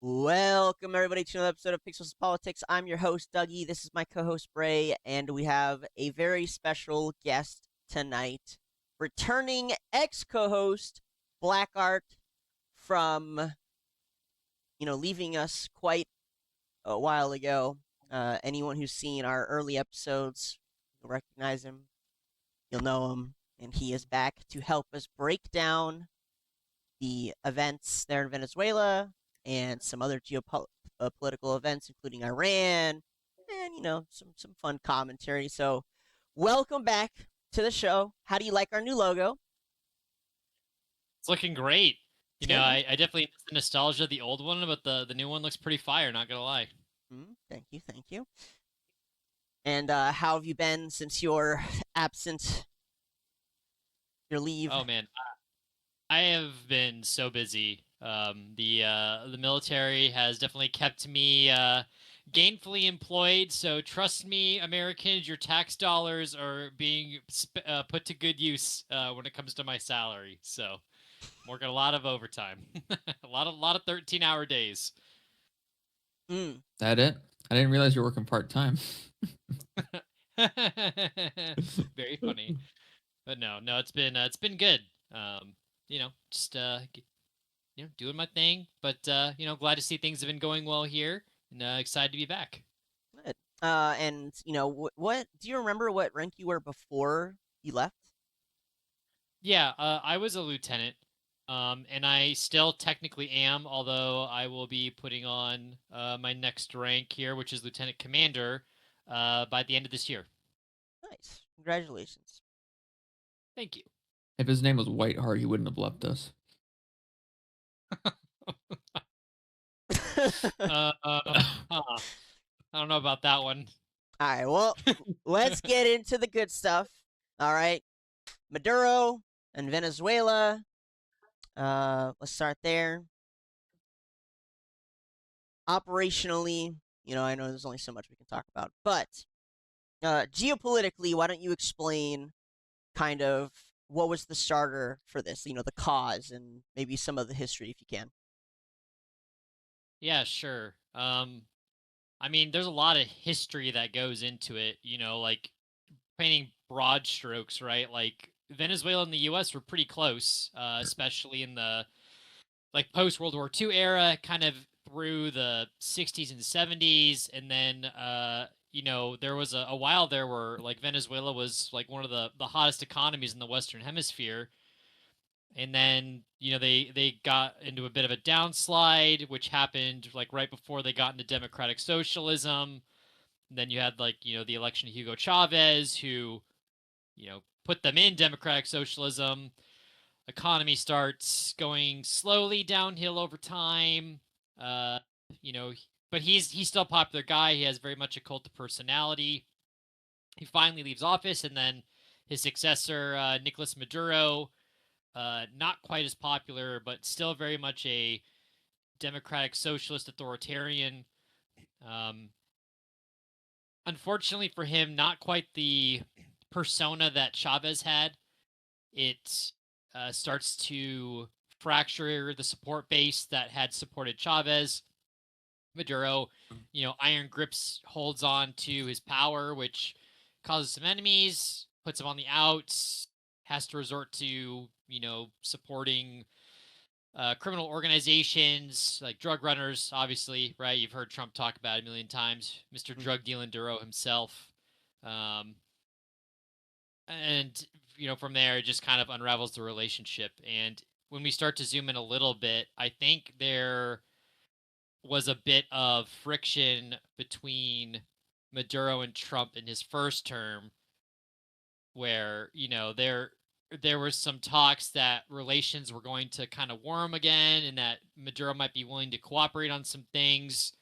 Welcome, everybody, to another episode of Pixels Politics. I'm your host, Dougie. This is my co host, Bray, and we have a very special guest tonight. Returning ex co host, Blackheart, from, leaving us quite a while ago. Anyone who's seen our early episodes will recognize him, you'll know him, and he is back to help us break down the events there in Venezuela and some other geopolitical events, including Iran, and some fun commentary. So, welcome back to the show. How do you like our new logo? It's looking great. It's You know, good, huh? I definitely miss the nostalgia of the old one, but the new one looks pretty fire, not gonna lie. Thank you, thank you. And how have you been since your absent, your leave? Oh man, I have been so busy. The military has definitely kept me gainfully employed. So trust me, Americans, your tax dollars are being put to good use when it comes to my salary. So I'm working a lot of overtime, a lot of 13-hour days. Mm. That it? I didn't realize you were working part time. Very funny. But no, it's been good. Just doing my thing. But glad to see things have been going well here, and excited to be back. Good. And what do you remember? What rank you were before you left? Yeah, I was a lieutenant, and I still technically am, although I will be putting on my next rank here, which is lieutenant commander, by the end of this year. Nice. Congratulations. Thank you. If his name was Whiteheart, he wouldn't have left us. I don't know about that one. All right, well, let's get into the good stuff. All right, Maduro and Venezuela. Let's start there. Operationally, I know there's only so much we can talk about, but geopolitically, why don't you explain kind of what was the starter for this? The cause and maybe some of the history, if you can. Yeah, sure. I mean, there's a lot of history that goes into it, like painting broad strokes, right? Like Venezuela and the US were pretty close, especially in the like post World War II era, kind of through the 60s and 70s. And then, there was a while there where like Venezuela was like one of the hottest economies in the Western Hemisphere. And then they got into a bit of a downslide, which happened like right before they got into democratic socialism. And then you had like the election of Hugo Chavez, who put them in democratic socialism. Economy starts going slowly downhill over time. uh you know but he's still a popular guy. He has very much a cult of personality. He finally leaves office, and then his successor, Nicolás Maduro, not quite as popular, but still very much a democratic socialist authoritarian. Um, Unfortunately for him, not quite the persona that Chavez had. It starts to fracture the support base that had supported Chavez. Maduro, iron grips holds on to his power, which causes some enemies, puts him on the outs, has to resort to, supporting criminal organizations like drug runners, obviously, right? You've heard Trump talk about it a million times. Mr. Mm-hmm. Drug Dealing Duro himself. Um, and, from there, it just kind of unravels the relationship. And when we start to zoom in a little bit, I think there was a bit of friction between Maduro and Trump in his first term, where there was some talks that relations were going to kind of warm again, and that Maduro might be willing to cooperate on some things.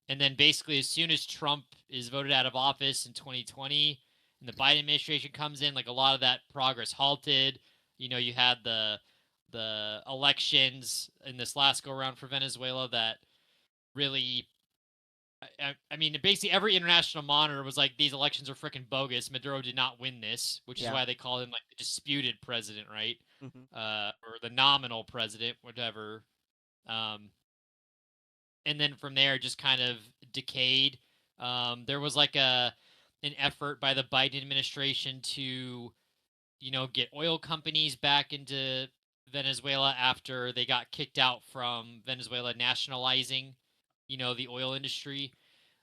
And then basically, as soon as Trump is voted out of office in 2020 and the Biden administration comes in, like a lot of that progress halted. You had the elections in this last go around for Venezuela that really, I mean, basically every international monitor was like, these elections are freaking bogus. Maduro did not win this, which is Yeah. why they call him like the disputed president, right? Mm-hmm. Or the nominal president, whatever. Um, and then from there just kind of decayed. There was like an effort by the Biden administration to, get oil companies back into Venezuela after they got kicked out from Venezuela nationalizing, the oil industry.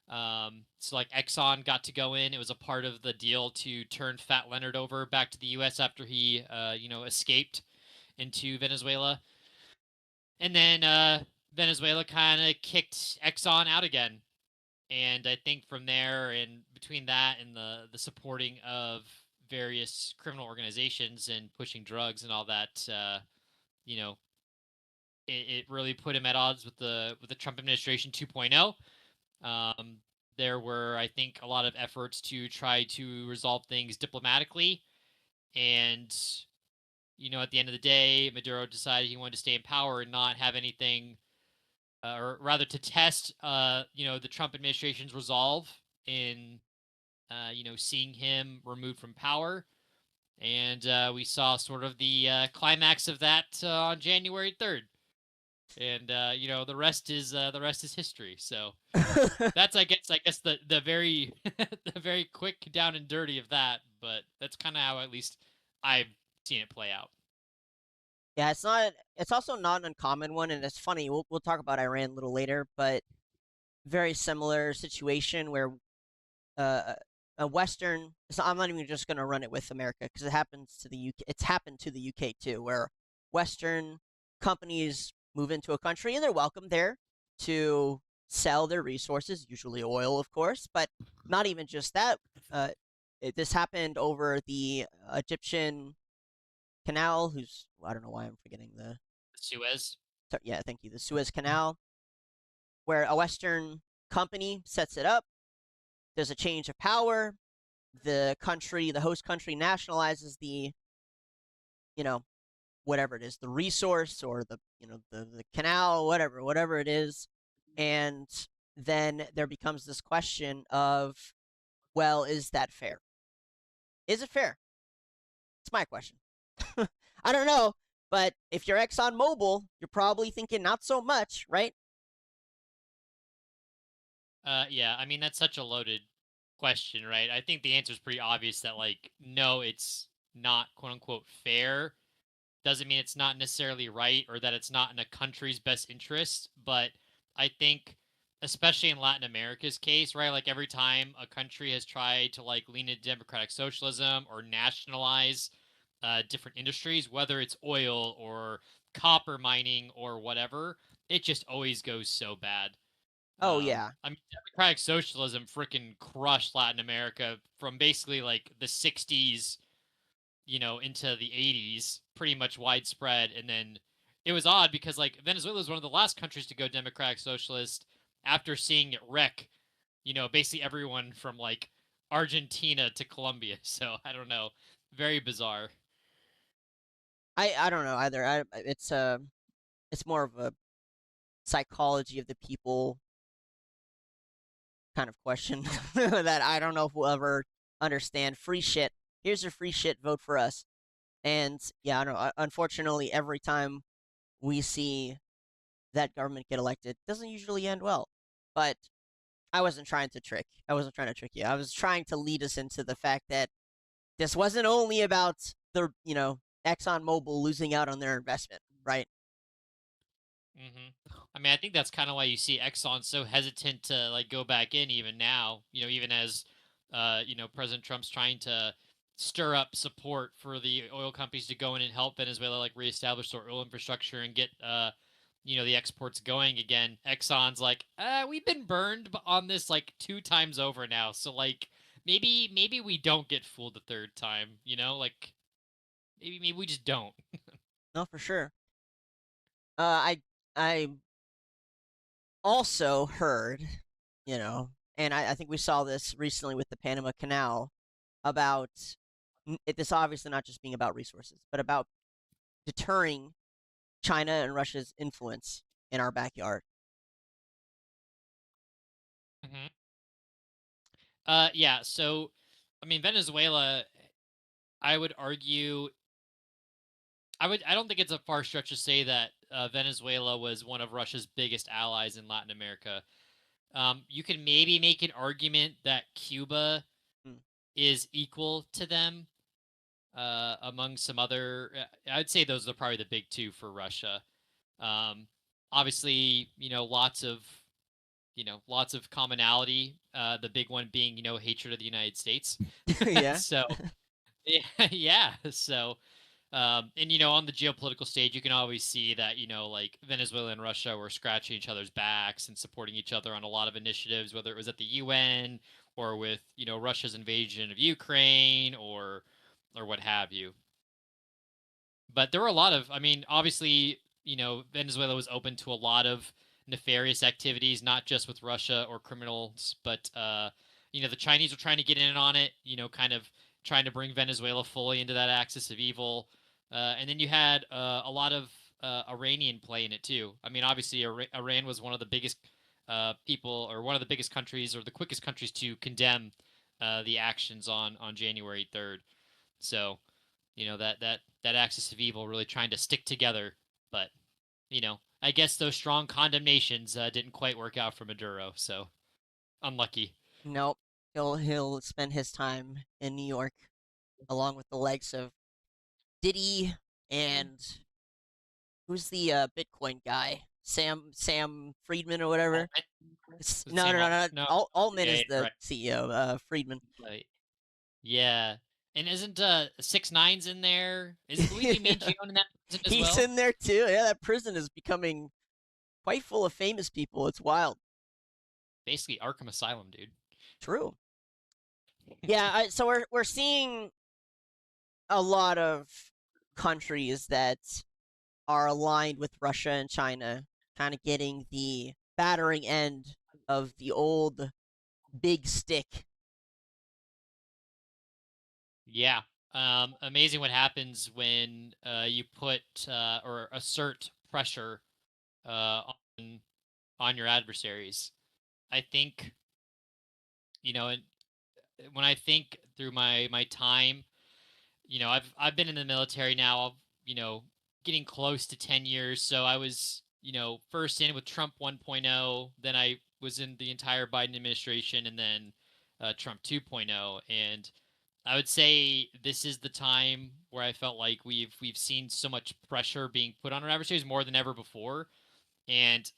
So like Exxon got to go in. It was a part of the deal to turn Fat Leonard over back to the U.S. after he, escaped into Venezuela. And then Venezuela kind of kicked Exxon out again. And I think from there, and between that and the supporting of various criminal organizations and pushing drugs and all that, you know, it really put him at odds with the Trump administration 2.0. There were, I think, a lot of efforts to try to resolve things diplomatically, and at the end of the day, Maduro decided he wanted to stay in power and not have anything, or rather, to test, the Trump administration's resolve in, seeing him removed from power. And we saw sort of the climax of that on January 3rd. And the rest is history. So that's I guess the very the very quick down and dirty of that. But that's kind of how at least I've seen it play out. Yeah, it's not. It's also not an uncommon one, and it's funny. We'll talk about Iran a little later, but very similar situation where a Western. So I'm not even just going to run it with America because it happens to the UK. It's happened to the UK too, where Western companies move into a country and they're welcome there to sell their resources, usually oil, of course, but not even just that. Uh, this happened over the Egyptian canal. I don't know why I'm forgetting the. Suez. Yeah, thank you. The Suez Canal, where a Western company sets it up. There's a change of power. The host country, nationalizes you know, whatever it is, the resource or the canal, whatever it is, and then there becomes this question of, well, is that fair? Is it fair? It's my question. I don't know, but if you're ExxonMobil, you're probably thinking not so much, right? Yeah, I mean that's such a loaded question, right? I think the answer is pretty obvious that like no, it's not quote unquote fair. Doesn't mean it's not necessarily right or that it's not in a country's best interest, but I think especially in Latin America's case, right? Like every time a country has tried to like lean into democratic socialism or nationalize different industries, whether it's oil or copper mining or whatever, it just always goes so bad. Oh yeah. I mean, democratic socialism freaking crushed Latin America from basically like the 60s, into the 80s, pretty much widespread. And then it was odd because like Venezuela was one of the last countries to go democratic socialist after seeing it wreck, basically everyone from like Argentina to Colombia. So I don't know. Very bizarre. I don't know either. It's more of a psychology of the people kind of question that I don't know if we'll ever understand. Free shit. Here's your free shit. Vote for us. And yeah, I don't know. Unfortunately, every time we see that government get elected, it doesn't usually end well. But I wasn't trying to trick. I wasn't trying to trick you. I was trying to lead us into the fact that this wasn't only about ExxonMobil losing out on their investment, right? I mean, I think that's kind of why you see Exxon so hesitant to like go back in even now. Even as President Trump's trying to stir up support for the oil companies to go in and help Venezuela like reestablish their oil infrastructure and get the exports going again. Exxon's like, we've been burned on this like two times over now, so like maybe we don't get fooled the third time. Like maybe we just don't. No, for sure. I also heard, and I think we saw this recently with the Panama Canal about this obviously not just being about resources, but about deterring China and Russia's influence in our backyard. hmm Yeah. So, I mean, Venezuela, I would argue, I don't think it's a far stretch to say that Venezuela was one of Russia's biggest allies in Latin America. You can maybe make an argument that Cuba Mm. is equal to them among some other. I'd say those are probably the big two for Russia. Um, Obviously, lots of commonality. The big one being, hatred of the United States. Yeah. So yeah, yeah. So and on the geopolitical stage, you can always see that like Venezuela and Russia were scratching each other's backs and supporting each other on a lot of initiatives, whether it was at the UN or with Russia's invasion of Ukraine or what have you. But there were a lot of, I mean, obviously, Venezuela was open to a lot of nefarious activities, not just with Russia or criminals, but the Chinese were trying to get in on it, kind of trying to bring Venezuela fully into that axis of evil. And then you had a lot of Iranian play in it too. I mean, obviously, Iran was one of the biggest people, or one of the biggest countries, or the quickest countries to condemn the actions on January 3rd. So that axis of evil really trying to stick together. But I guess those strong condemnations didn't quite work out for Maduro. So unlucky. Nope. He'll spend his time in New York along with the likes of Diddy and who's the Bitcoin guy? Sam Friedman or whatever. Altman? Was it No, Sam no, no, no. No. Altman Yeah, is yeah, the right. CEO. Friedman. Right. Yeah. And isn't 6ix9ine in there? Is Luigi Mangione in that prison as He's well? in there too. Yeah, that prison is becoming quite full of famous people. It's wild. Basically Arkham Asylum, dude. True. Yeah. So we're seeing a lot of countries that are aligned with Russia and China, kind of getting the battering end of the old big stick. Yeah. Amazing what happens when you put or assert pressure on your adversaries. I think, and when I think through my time, I've been in the military now, getting close to 10 years. So I was, first in with Trump 1.0, then I was in the entire Biden administration, and then Trump 2.0. And I would say this is the time where I felt like we've seen so much pressure being put on our adversaries more than ever before. And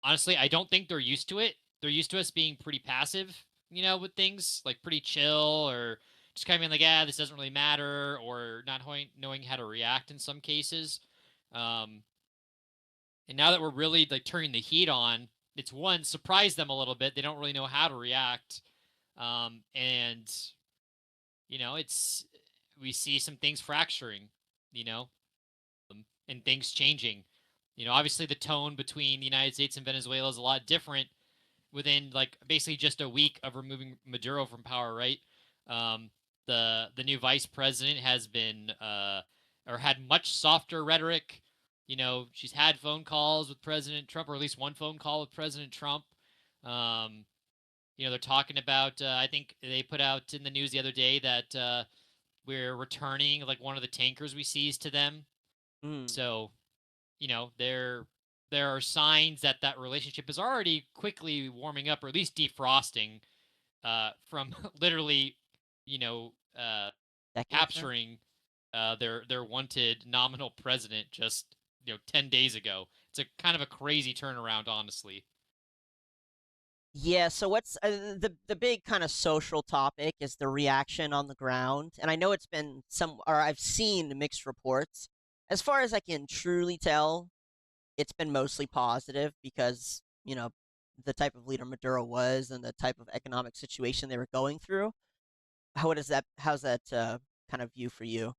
honestly, I don't think they're used to it. They're used to us being pretty passive, with things like pretty chill, or just kind of being like, this doesn't really matter, or not knowing how to react in some cases. Um, and now that we're really like turning the heat on, it's one, surprise them a little bit. They don't really know how to react. And it's, we see some things fracturing, you know, and things changing. Obviously the tone between the United States and Venezuela is a lot different within like basically just a week of removing Maduro from power, right? Um, the new vice president has been or had much softer rhetoric. She's had phone calls with President Trump, or at least one phone call with President Trump. Um, they're talking about. I think they put out in the news the other day that we're returning like one of the tankers we seized to them. Mm. So there are signs that that relationship is already quickly warming up, or at least defrosting from literally you know uh, Decades now. capturing their wanted nominal president just 10 days ago. It's a kind of a crazy turnaround, honestly. Yeah, so what's the big kind of social topic is the reaction on the ground, and I know it's been or I've seen mixed reports. As far as I can truly tell, it's been mostly positive because the type of leader Maduro was and the type of economic situation they were going through. How's that kind of view for you?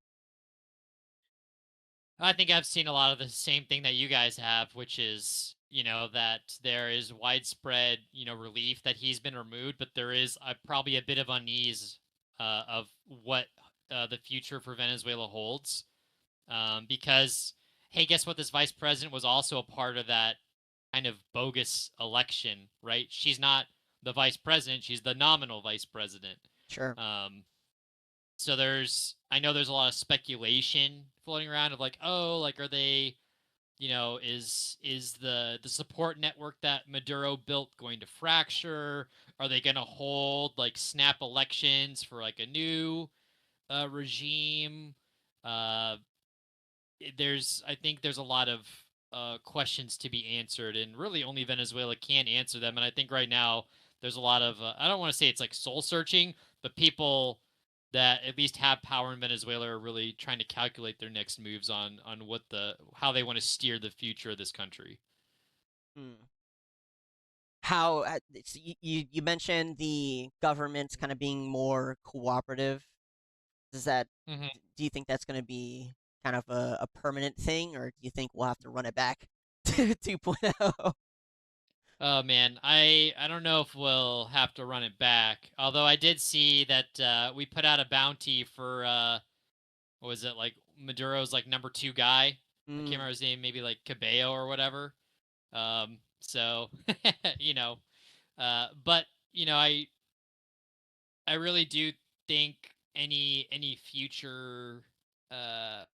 I think I've seen a lot of the same thing that you guys have, which is, that there is widespread, relief that he's been removed, but there is probably a bit of unease of what the future for Venezuela holds. Because, hey, guess what? This vice president was also a part of that kind of bogus election, right? She's not the vice president; she's the nominal vice president. Sure. Um, so I know there's a lot of speculation floating around of like, oh, like are they, is the support network that Maduro built going to fracture? Are they going to hold like snap elections for like a new regime? Uh, I think there's a lot of questions to be answered, and really only Venezuela can answer them. And I think right now there's a lot of I don't want to say it's like soul searching, but people that at least have power in Venezuela are really trying to calculate their next moves on how they want to steer the future of this country. Hmm. How you mentioned the government's kind of being more cooperative. Does that Hmm. do you think that's going to be kind of a permanent thing, or do you think we'll have to run it back to 2.0? Oh man, I don't know if we'll have to run it back. Although I did see that we put out a bounty for what was it, like Maduro's like number two guy. I can't Mm, remember his name, maybe like Cabello or whatever. So you know, but I really do think any future uh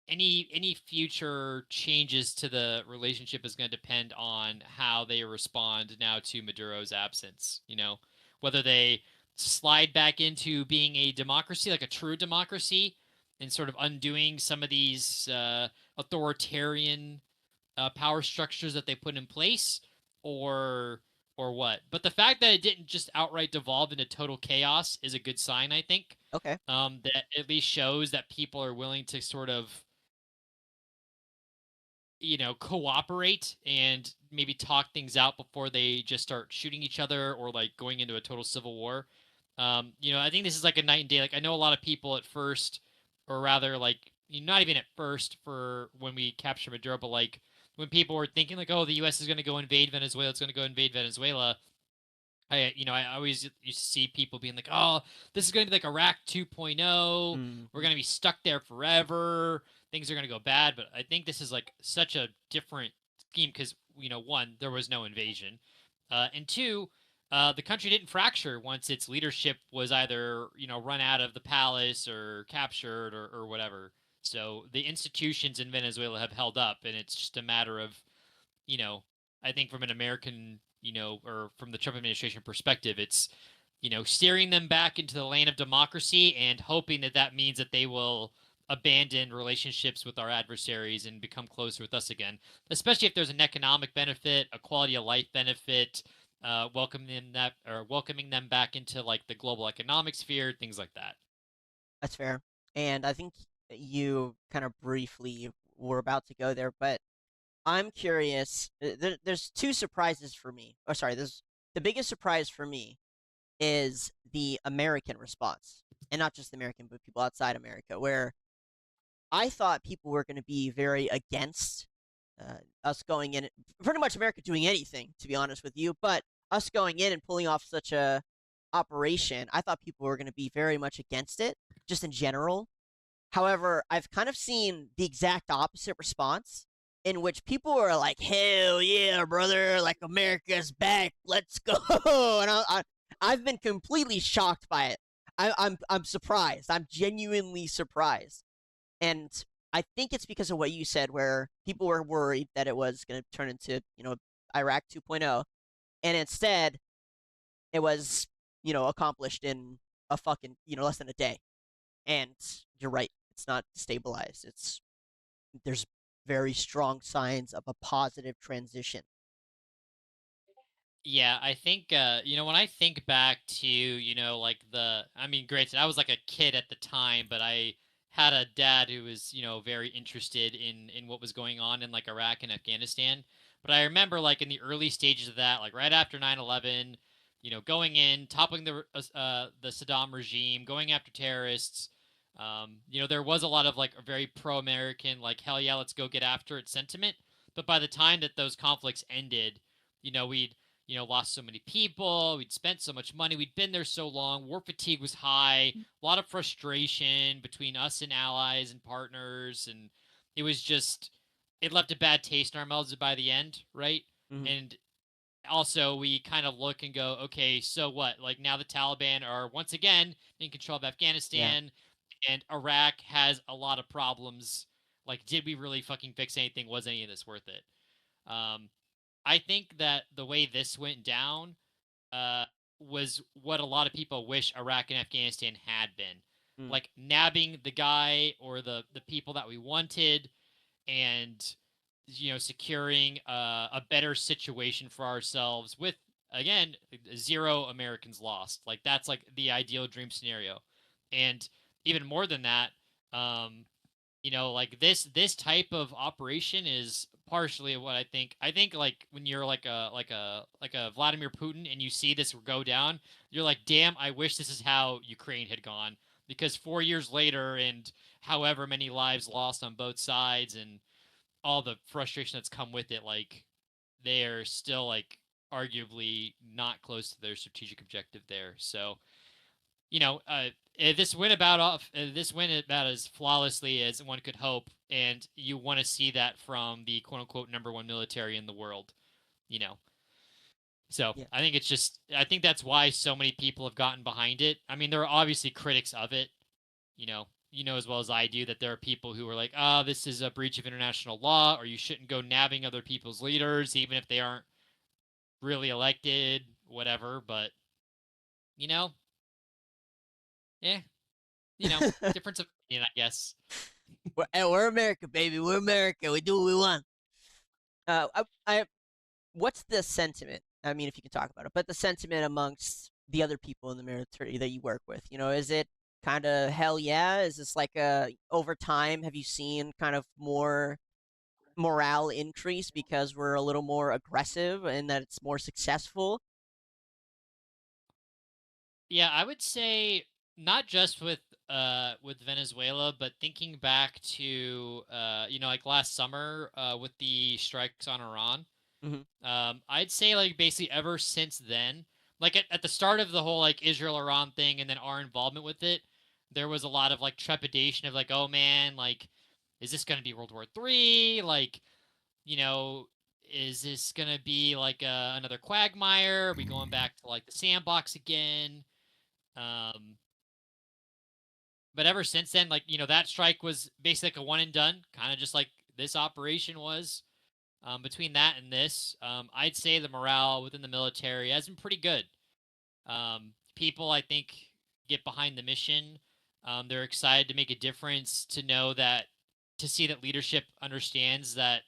any future changes to the relationship is going to depend on how they respond now to Maduro's absence. Whether they slide back into being a democracy, like a true democracy, and sort of undoing some of these authoritarian power structures that they put in place, or or what. But the fact that it didn't just outright devolve into total chaos is a good sign, I think. okay, That at least shows that people are willing to sort of cooperate and maybe talk things out before they just start shooting each other or like going into a total civil war. I think this is like a night and day. Like I know a lot of people at first, or rather like not even at first for when we capture Maduro, but like when people were thinking like, oh, the U.S. is going to go invade Venezuela, it's going to go invade Venezuela. I always used to see people being like, "Oh, this is going to be like Iraq 2.0. We're mm, going to be stuck there forever. Things are going to go bad." But I think this is like such a different scheme because one, there was no invasion, and two, the country didn't fracture once its leadership was either run out of the palace or captured or whatever. So the institutions in Venezuela have held up, and it's just a matter of you know, I think from an American, or from the Trump administration perspective, it's, steering them back into the lane of democracy and hoping that that means that they will abandon relationships with our adversaries and become closer with us again, especially if there's an economic benefit, a quality of life benefit, welcoming them back into like the global economic sphere, things like that. that's fair. And I think you kind of briefly were about to go there, but I'm curious. There's two surprises for me. Or sorry, there's the biggest surprise for me is the American response, and not just the American, but people outside America, where I thought people were going to be very against us going in, pretty much America doing anything, to be honest with you. But us going in and pulling off such a operation, I thought people were going to be very much against it, just in general. However, I've kind of seen the exact opposite response, in which people were like, "Hell yeah, brother! Like America's back, let's go!" And I've been completely shocked by it. I'm surprised. I'm genuinely surprised. And I think it's because of what you said, where people were worried that it was going to turn into, Iraq 2.0, and instead it was, accomplished in a fucking, less than a day. And you're right, it's not stabilized. There's very strong signs of a positive transition. Yeah, I think when I think back to, like I mean, granted, I was like a kid at the time, but I had a dad who was, very interested in what was going on in like Iraq and Afghanistan. But I remember like in the early stages of that, like right after 9/11, going in, toppling the Saddam regime, going after terrorists. There was a lot of like a very pro-American, like hell yeah, let's go get after it sentiment. But by the time that those conflicts ended, we'd lost so many people. We'd spent so much money. We'd been there so long. War fatigue was high. A lot of frustration between us and allies and partners. And it was just, it left a bad taste in our mouths by the end, right? Mm-hmm. And also, we kind of look and go, okay, so what? Like now the Taliban are once again in control of Yeah. Afghanistan. and Iraq has a lot of problems. Like, did we really fucking fix anything? Was any of this worth it? I think that the way this went down uh, was what a lot of people wish Iraq and Afghanistan had been. Mm. Like nabbing the guy or the people that we wanted, and securing a better situation for ourselves with, again, 0 Americans lost. Like that's like the ideal dream scenario. And even more than that, um, like this type of operation is partially what I think like when you're like a Vladimir Putin and you see this go down, you're like, damn, I wish this is how Ukraine had gone, because 4 years later and however many lives lost on both sides and all the frustration that's come with it, like they're still like arguably not close to their strategic objective there. So this went about as flawlessly as one could hope, and you want to see that from the quote unquote number one military in the world. You know, so Yeah. I think that's why so many people have gotten behind it. I mean, there are obviously critics of it. You know as well as I do that there are people who are like, "Oh, this is a breach of international law, or you shouldn't go nabbing other people's leaders, even if they aren't really elected, whatever." But you know, eh, difference of opinion, I guess. We're America, baby. We're America. We do what we want. What's the sentiment? I mean, if you can talk about it, but the sentiment amongst the other people in the military that you work with, is it kind of hell yeah? Is this like over time? Have you seen kind of more morale increase because we're a little more aggressive and that it's more successful? Yeah, I would say not just with Venezuela, but thinking back to like last summer with the strikes on Iran. Mm-hmm. I'd say like basically ever since then, like at the start of the whole like Israel Iran thing and then our involvement with it, there was a lot of like trepidation of like, oh man, like is this going to be World War III? Like, you know, is this going to be like another quagmire? Are we going back to like the sandbox again? Um, but ever since then, like, that strike was basically like a one and done, kind of just like this operation was. Between that and this, I'd say the morale within the military has been pretty good. People, I think, get behind the mission. They're excited to make a difference, to see that leadership understands that,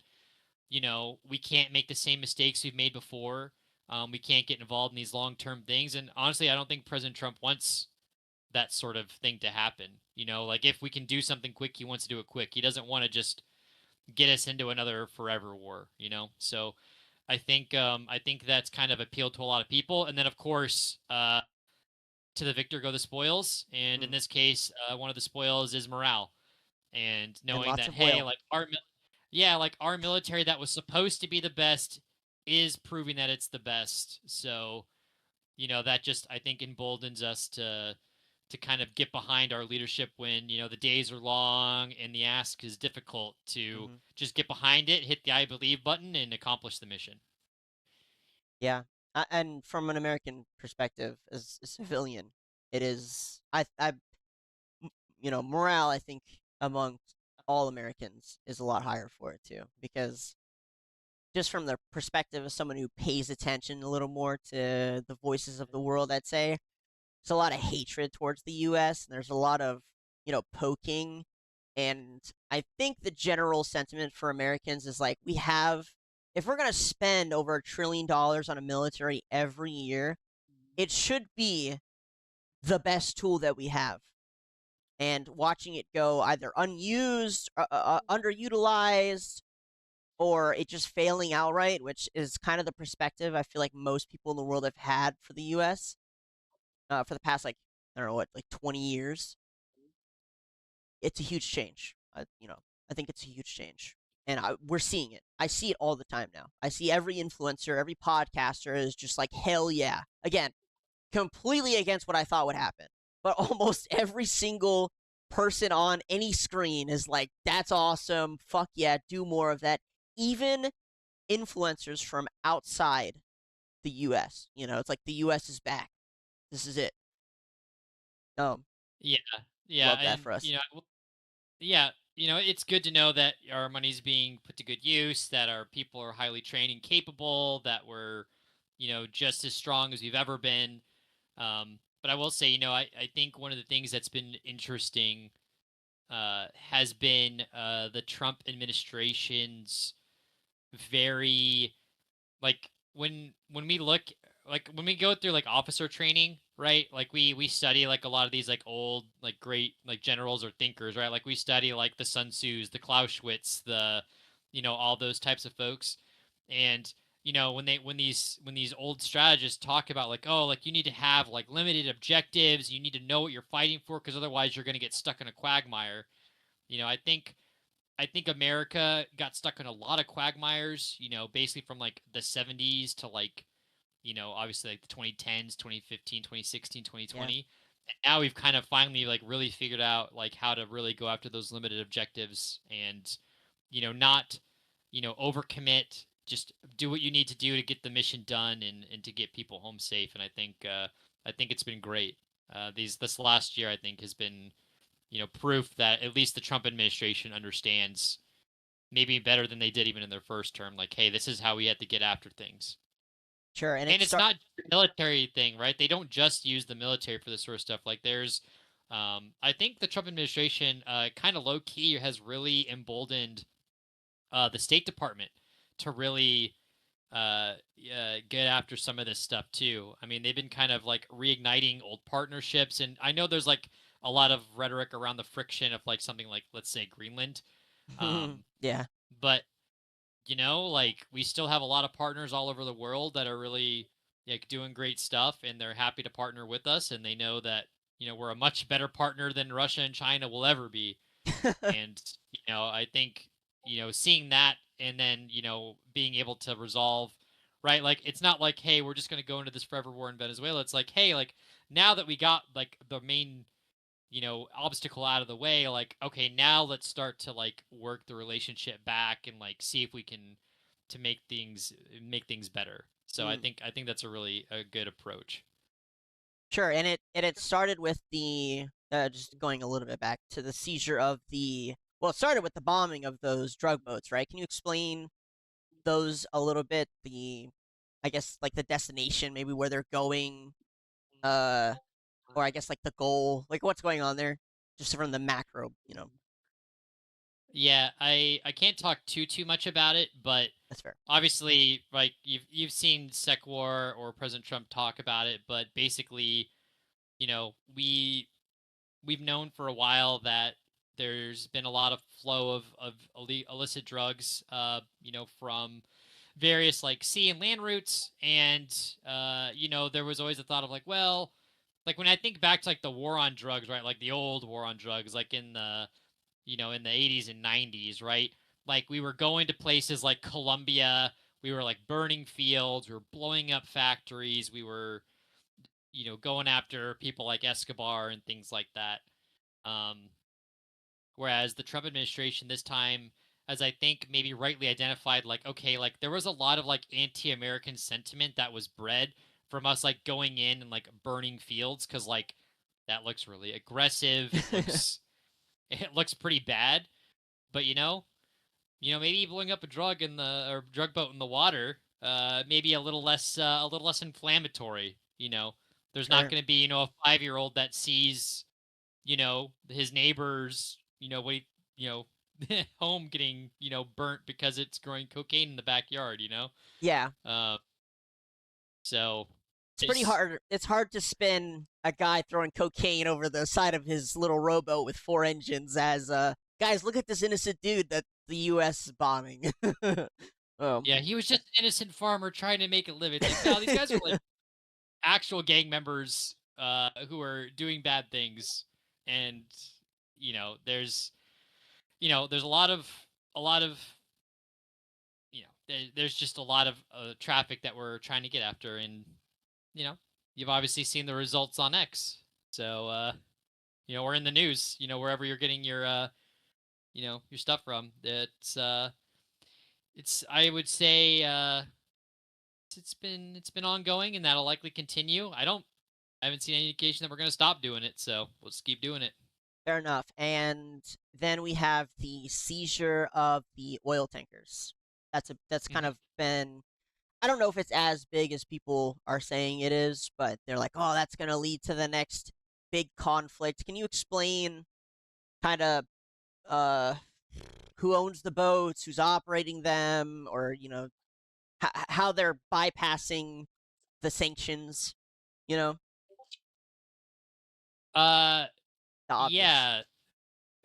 we can't make the same mistakes we've made before. We can't get involved in these long term things. And honestly, I don't think President Trump wants that sort of thing to happen. Like if we can do something quick, he wants to do it quick. He doesn't want to just get us into another forever war. So I think that's kind of appealed to a lot of people. And then of course, to the victor go the spoils. And in Mm. this case, one of the spoils is morale. And And knowing lots that, of hey, oil. like like our military that was supposed to be the best is proving that it's the best. So that just, I think, emboldens us to kind of get behind our leadership when the days are long and the ask is difficult, to Hmm. just get behind it, hit the I believe button, and accomplish the mission. Yeah. And from an American perspective, as a civilian, it is morale. I think amongst all Americans is a lot higher for it too, because just from the perspective of someone who pays attention a little more to the voices of the world, I'd say there's a lot of hatred towards the U.S. and there's a lot of poking, and I think the general sentiment for Americans is like, if we're gonna spend over $1 trillion on a military every year, it should be the best tool that we have. And watching it go either unused, underutilized, or it just failing outright, which is kind of the perspective I feel like most people in the world have had for the U.S. For the past, like, I don't know what, like 20 years. It's a huge change. I think it's a huge change, and we're seeing it. I see it all the time now. I see every influencer, every podcaster is just like, hell yeah. Again, completely against what I thought would happen, but almost every single person on any screen is like, that's awesome. Fuck yeah, do more of that. Even influencers from outside the US. It's like the US is back. This is it. Um Yeah, Yeah, Love that and for us. yeah, it's good to know that our money's being put to good use, that our people are highly trained and capable, that we're, just as strong as we've ever been. But I will say, I think one of the things that's been interesting has been the Trump administration's very like when we look like when we go through like officer training, right? Like we study like a lot of these like old like great like generals or thinkers, right? Like we study like the Sun Tzu's, the Clausewitz, the all those types of folks. And when these old strategists talk about like, oh, like you need to have like limited objectives, you need to know what you're fighting for because otherwise you're going to get stuck in a quagmire. I think America got stuck in a lot of quagmires, basically from like the 70s to like, obviously like the 2010s, 2015, 2016, Yeah. 2020. And now we've kind of finally like really figured out like how to really go after those limited objectives and, not, overcommit, just do what you need to do to get the mission done and to get people home safe. And I think it's been great. This last year I think has been proof that at least the Trump administration understands maybe better than they did even in their first term. Like, hey, this is how we had to get after things. Sure, and And it's not a military thing, right? They don't just use the military for this sort of stuff. Like, I think the Trump administration, kind of low key, has really emboldened the State Department to really get after some of this stuff too. I mean, they've been kind of like reigniting old partnerships, and I know there's like a lot of rhetoric around the friction of like something like let's say Greenland, yeah. but like we still have a lot of partners all over the world that are really like doing great stuff, and they're happy to partner with us, and they know that we're a much better partner than Russia and China will ever be. And I think seeing that and then being able to resolve, right, like it's not like, hey, we're just going to go into this forever war in Venezuela. It's like, hey, like now that we got like the main obstacle out of the way, like okay, now let's start to like work the relationship back and like see if we can to make things better. So i Mm. think i think that's a really a good approach. Sure, and it started with the just going a little bit back to the seizure of the well, it started with the bombing of those drug boats, right? Can you explain those a little bit? I guess like the destination, maybe where they're going, uh, or I guess like the goal, like what's going on there, just from the macro. Yeah, I can't talk too much about it, but That's fair. obviously, like you've seen SecWar or President Trump talk about it, but basically, you know, we we've known for a while that there's been a lot of flow of illicit drugs, from various like sea and land routes, and there was always a thought of like, well, like when I think back to like the war on drugs, right, like the old war on drugs, like in the 80s and 90s, right? Like we were going to places like Colombia, we were like burning fields, we were blowing up factories, we were, going after people like Escobar and things like that. Um, Whereas the Trump administration this time, as I think maybe rightly identified, like, okay, like there was a lot of like anti-American sentiment that was bred from us like going in and like burning fields because like that looks really aggressive. It looks it looks pretty bad. But maybe blowing up a drug in the or drug boat in the water, maybe a little less inflammatory. There's not Sure. going to be a 5-year-old that sees his neighbors home getting burnt because it's growing cocaine in the backyard. Yeah. Uh, so It's pretty this hard. It's hard to spin a guy throwing cocaine over the side of his little rowboat with 4 engines as guys, look at this innocent dude that the US is bombing. Oh. yeah, he was just an innocent farmer trying to make a living. It's like, no, these guys are like actual gang members who are doing bad things, and there's a lot of there's just a lot of traffic that we're trying to get after, and you know you've obviously seen the results on X. So we're in the news, wherever you're getting your stuff from. It's I would say it's been ongoing, and that'll likely continue. I haven't seen any indication that we're going to stop doing it, so we'll just keep doing it. Fair enough. And then we have the seizure of the oil tankers. That's kind Mhm. of been, I don't know if it's as big as people are saying it is, but they're like, oh, that's going to lead to the next big conflict. Can you explain kind of uh who owns the boats, who's operating them, or how they're bypassing the sanctions? You know, Uh, the obvious. yeah.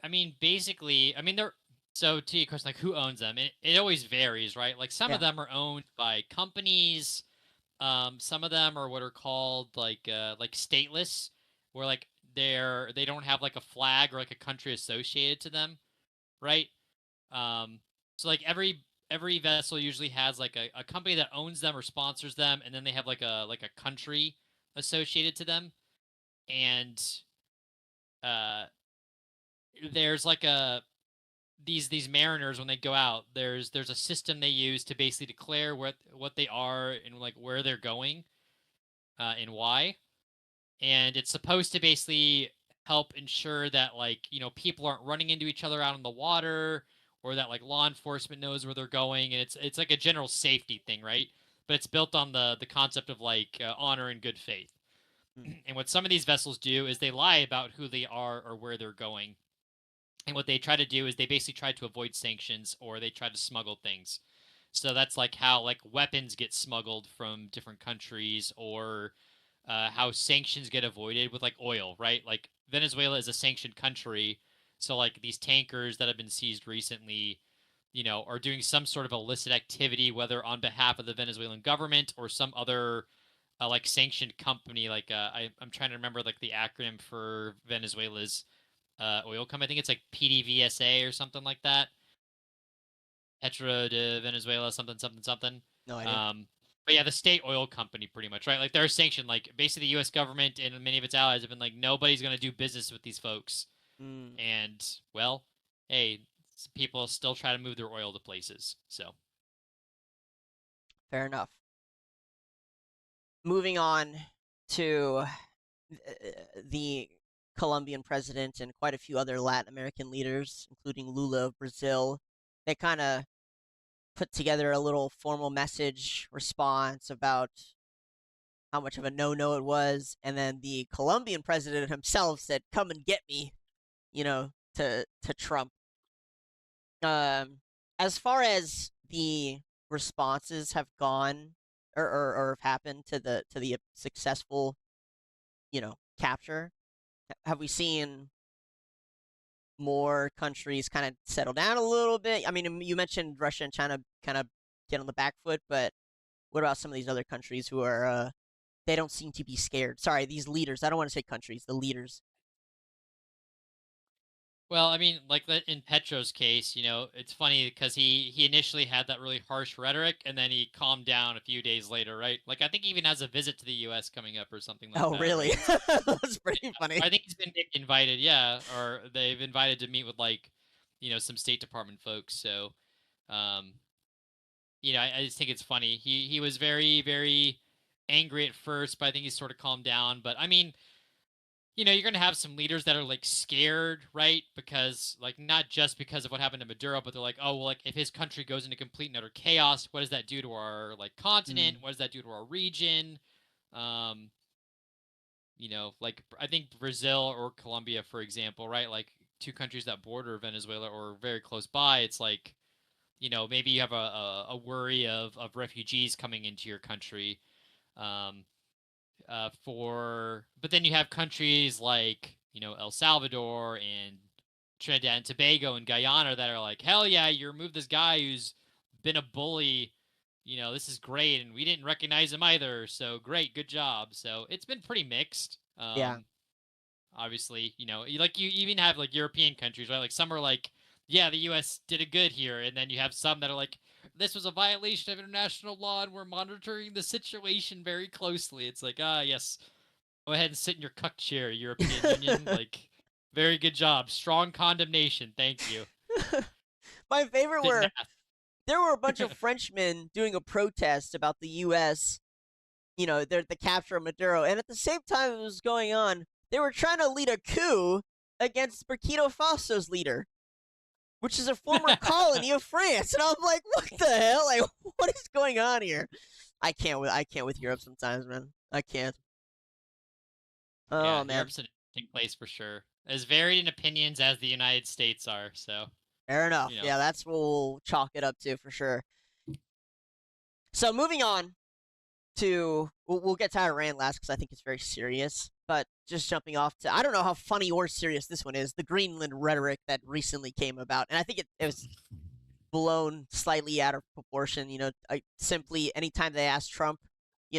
I mean, basically, I mean, they're so to your question, like who owns them? It always varies, right? Like some of Yeah. them are owned by companies. Some of them are what are called like stateless, where like they don't have like a flag or like a country associated to them, right? Um, so like every vessel usually has like a company that owns them or sponsors them, and then they have like a country associated to them, and uh, there's like a these mariners when they go out there's a system they use to basically declare what they are and like where they're going and why, and it's supposed to basically help ensure that like people aren't running into each other out on the water, or that like law enforcement knows where they're going, and it's like a general safety thing, right? But it's built on the concept of like honor and good faith. Hmm. And what some of these vessels do is they lie about who they are or where they're going, and what they try to do is they basically try to avoid sanctions, or they try to smuggle things. So that's like how like weapons get smuggled from different countries, or how sanctions get avoided with like oil, right? Like Venezuela is a sanctioned country, so like these tankers that have been seized recently, are doing some sort of illicit activity, whether on behalf of the Venezuelan government or some other like sanctioned company. Like I'm trying to remember like the acronym for Venezuela's oil company. I think it's like PDVSA or something like that. Petro de Venezuela, something, something, something. No idea. Um, but yeah, the state oil company, pretty much, right? Like they're sanctioned. Like basically, the U.S. government and many of its allies have been like, nobody's going to do business with these folks. Mm, And well, hey, people still try to move their oil to places. So fair enough. Moving on to the Colombian president and quite a few other Latin American leaders, including Lula of Brazil, they kind of put together a little formal message response about how much of a no-no it was, and then the Colombian president himself said, "Come and get me," to Trump. Um, as far as the responses have gone or have happened to the successful, capture, have we seen more countries kind of settle down a little bit? I mean, you mentioned Russia and China kind of get on the back foot, but what about some of these other countries who are they don't seem to be scared? Sorry, these leaders. I don't want to say countries. The leaders. well, I mean, like in Petro's case, it's funny because he initially had that really harsh rhetoric, and then he calmed down a few days later, right? Like I think he even has a visit to the U.S. coming up or something like Oh, that, really? right? That's pretty funny. I think he's been invited, yeah, or they've invited to meet with like, some State Department folks. So, um, I just think it's funny. He was very very angry at first, but I think he's sort of calmed down. But I mean, you're going to have some leaders that are like scared, right? Because like not just because of what happened to Maduro, but they're like, oh, well, like if his country goes into complete and utter chaos, what does that do to our like continent? Mm, What does that do to our region? Um, like I think Brazil or Colombia, for example, right? Like two countries that border Venezuela or very close by. It's like, maybe you have a worry of refugees coming into your country. Um, but then you have countries like El Salvador and Trinidad and Tobago and Guyana that are like, hell yeah, you remove this guy who's been a bully. This is great, and we didn't recognize him either. So great, good job. So it's been pretty mixed. yeah. Obviously, like you even have like European countries, right? Like some are like, yeah, the U.S. did a good here, and then you have some that are like, this was a violation of international law, and we're monitoring the situation very closely. It's like, yes, go ahead and sit in your cuck chair, European Union. Like, very good job, strong condemnation. Thank you. My favorite Didn't were ask. there were a bunch of Frenchmen doing a protest about the U.S. The capture of Maduro, and at the same time it was going on, they were trying to lead a coup against Burkina Faso's leader, which is a former colony of France. And I'm like, what the hell? Like, what is going on here? I can't with Europe sometimes, man. I can't. Yeah, Oh man. Europe's an interesting place for sure. As varied in opinions as the United States are, so Fair enough. you know. Yeah, that's what we'll chalk it up to for sure. So moving on to we'll get to Iran last because I think it's very serious. But just jumping off to I don't know how funny or serious this one is. The Greenland rhetoric that recently came about, and I think it was blown slightly out of proportion. Simply anytime they ask Trump,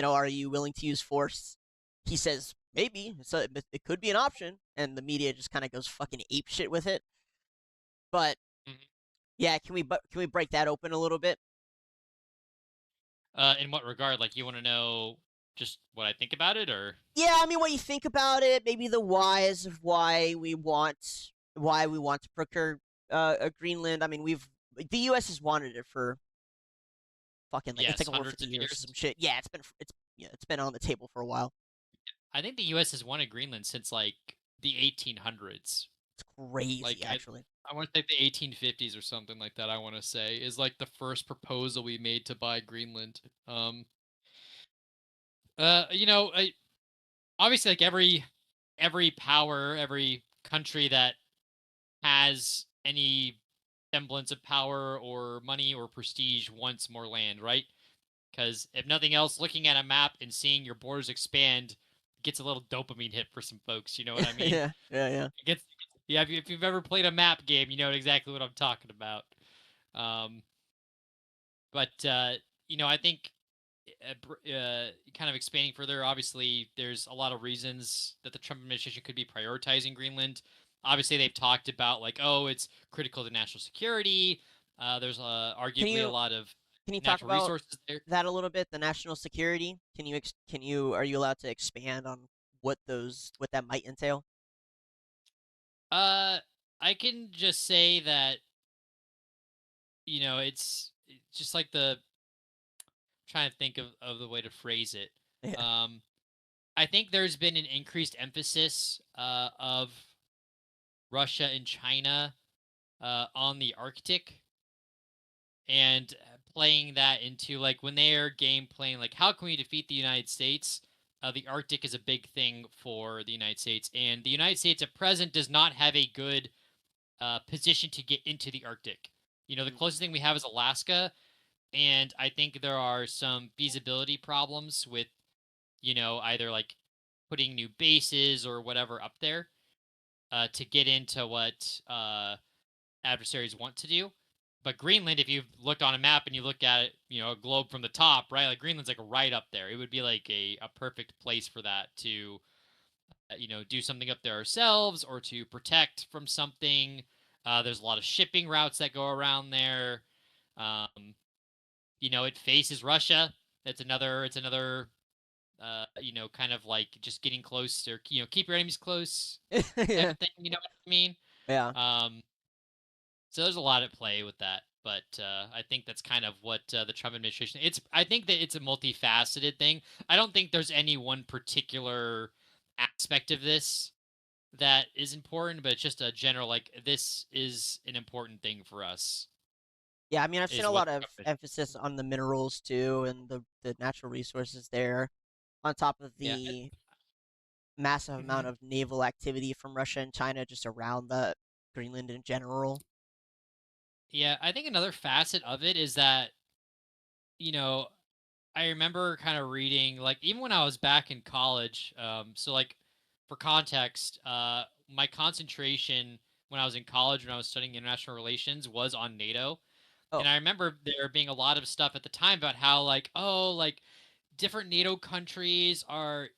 are you willing to use force? He says maybe. So it could be an option, and the media just kind of goes fucking ape shit with it. But Mhm. yeah, can we break that open a little bit? In what regard? Like, you want to know just what I think about it, or? Yeah, I mean, what you think about it, maybe the whys of why we want to procure a Greenland. I mean, the U.S. has wanted it for fucking like it's Yes, like over hundreds 50 of years or years. some shit. Yeah, it's been on the table for a while. I think the U.S. has wanted Greenland since like the 1800s. It's crazy, Like actually. I want to say the 1850s or something like that. I want to say is like the first proposal we made to buy Greenland. You know, obviously, like every power, every country that has any semblance of power or money or prestige wants more land, right? Because if nothing else, looking at a map and seeing your borders expand gets a little dopamine hit for some folks. You know what I mean? Yeah, yeah, yeah. It gets, yeah. If you've ever played a map game, you know exactly what I'm talking about. Um, but I think kind of expanding further, obviously, there's a lot of reasons that the Trump administration could be prioritizing Greenland. Obviously, they've talked about like, oh, it's critical to national security. There's Can arguably a you lot of can you talk natural about resources there. that a little bit? The national security. Are you allowed to expand on what that might entail? Uh, I can just say that it's just like trying to think of the way to phrase it. Yeah. Um, I think there's been an increased emphasis of Russia and China on the Arctic and playing that into like when they are game playing like how can we defeat the United States? The Arctic is a big thing for the United States, and the United States at present does not have a good position to get into the Arctic. You know, the Mm. closest thing we have is Alaska, and I think there are some feasibility problems with either like putting new bases or whatever up there to get into what adversaries want to do. But Greenland, if you've looked on a map and you look at it, a globe from the top, right? Like Greenland's like right up there. It would be like a perfect place for that to, do something up there ourselves or to protect from something. There's a lot of shipping routes that go around there. Um, it faces Russia. It's another, kind of like just getting close or, keep your enemies close type Yeah, of thing. You know what I mean? yeah. Um, So there's a lot at play with that, but I think that's kind of what the Trump administration. I think that it's a multifaceted thing. I don't think there's any one particular aspect of this that is important, but it's just a general like this is an important thing for us. Yeah, I mean, I've seen Is a what lot the of Trump emphasis administration. on the minerals too, and the natural resources there, on top of Yeah, the massive amount of naval activity from Russia and China just around the Greenland in general. yeah. I think another facet of it is that you know I remember kind of reading like even when I was back in college. So like for context, my concentration when I was in college when I was studying international relations was on NATO, Oh, and I remember there being a lot of stuff at the time about how like oh like different NATO countries are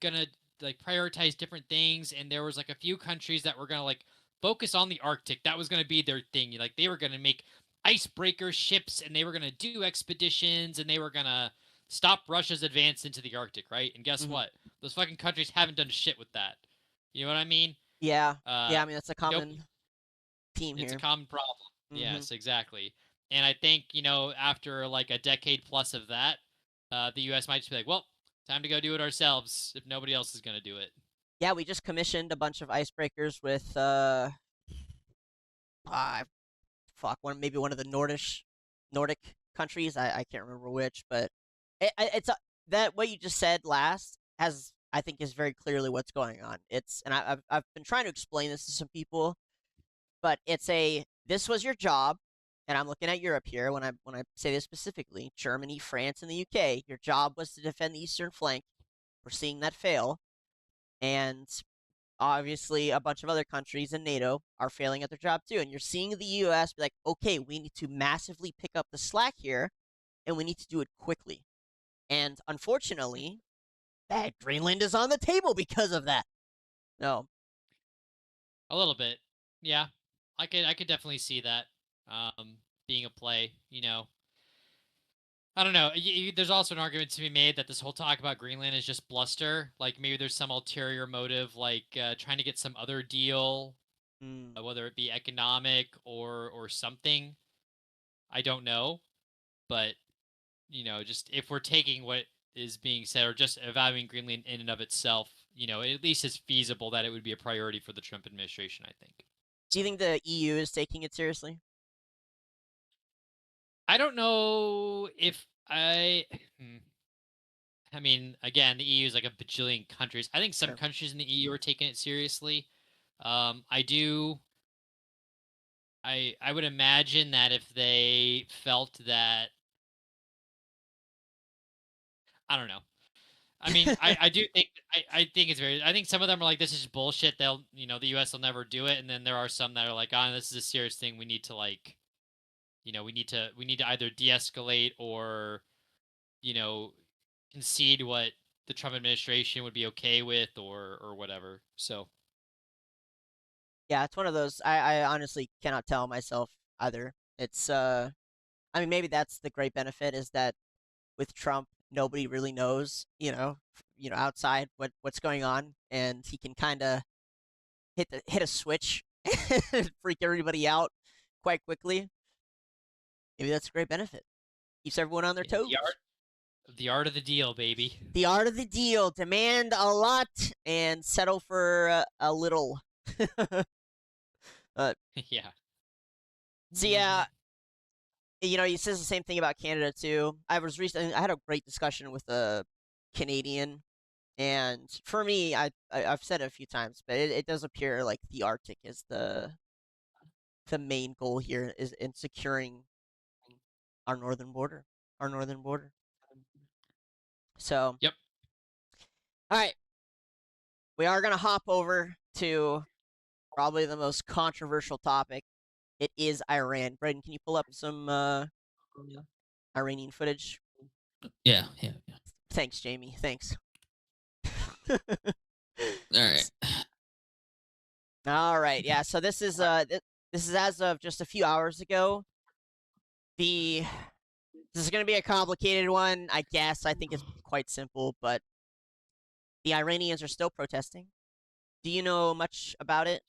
gonna like prioritize different things, and there was like a few countries that were gonna like focus on the Arctic. That was gonna be their thing. Like they were gonna make icebreaker ships, and they were gonna do expeditions, and they were gonna stop Russia's advance into the Arctic, right? And guess hmm what? Those fucking countries haven't done shit with that. You know what I mean? yeah, Uh, yeah. I mean, that's a nope. common theme It's a here. common problem. Hmm. Yes, exactly. And I think, after like a decade plus of that, the US might just be like, well, time to go do it ourselves if nobody else is going to do it. Yeah, we just commissioned a bunch of icebreakers with maybe one of the Nordic countries. I can't remember which, but it's that what you just said last has I think is very clearly what's going on. I've been trying to explain this to some people, but this was your job, and I'm looking at Europe here when I say this specifically, Germany, France, and the UK. Your job was to defend the eastern flank. We're seeing that fail, and obviously a bunch of other countries in NATO are failing at their job too. And you're seeing the US be like, okay, we need to massively pick up the slack here, and we need to do it quickly. And unfortunately, that Greenland is on the table because of that. No. A little bit, yeah. I could definitely see that being a play. I don't know. There's also an argument to be made that this whole talk about Greenland is just bluster. Like maybe there's some ulterior motive, like trying to get some other deal, Mm. whether it be economic or something. I don't know, but just if we're taking what is being said or just evaluating Greenland in and of itself, at least it's feasible that it would be a priority for the Trump administration, I think. Do you think the EU is taking it seriously? I don't know if I mean, again, the EU is like a bajillion countries. I think some Sure. countries in the EU are taking it seriously. I do. I would imagine that if they felt that, I don't know. I mean, I do think I think it's very. I think some of them are like, this is bullshit. The U.S. will never do it, and then there are some that are like, oh, this is a serious thing. We need to like, we need to either de-escalate or you know concede what the Trump administration would be okay with or whatever. So Yeah, it's one of those. I honestly cannot tell myself either. I mean, maybe that's the great benefit is that with Trump, nobody really knows, outside what's going on, and he can kind of hit a switch, and freak everybody out quite quickly. Maybe that's a great benefit. Keeps everyone on their yeah, toes. the art of the deal, baby. The art of the deal: demand a lot and settle for a little. uh, Yeah. so yeah, he says the same thing about Canada too. I had a great discussion with a Canadian. And for me, I've said it a few times, but it does appear like the Arctic is the main goal here is in securing our northern border, our northern border. So, Yep. all right, we are gonna hop over to probably the most controversial topic. It is Iran. Braden, can you pull up some Iranian footage? Yeah. Thanks, Jamie. Thanks. All right. All right, yeah. So this is as of just a few hours ago. This is going to be a complicated one, I guess. I think it's quite simple, but the Iranians are still protesting. Do you know much about it?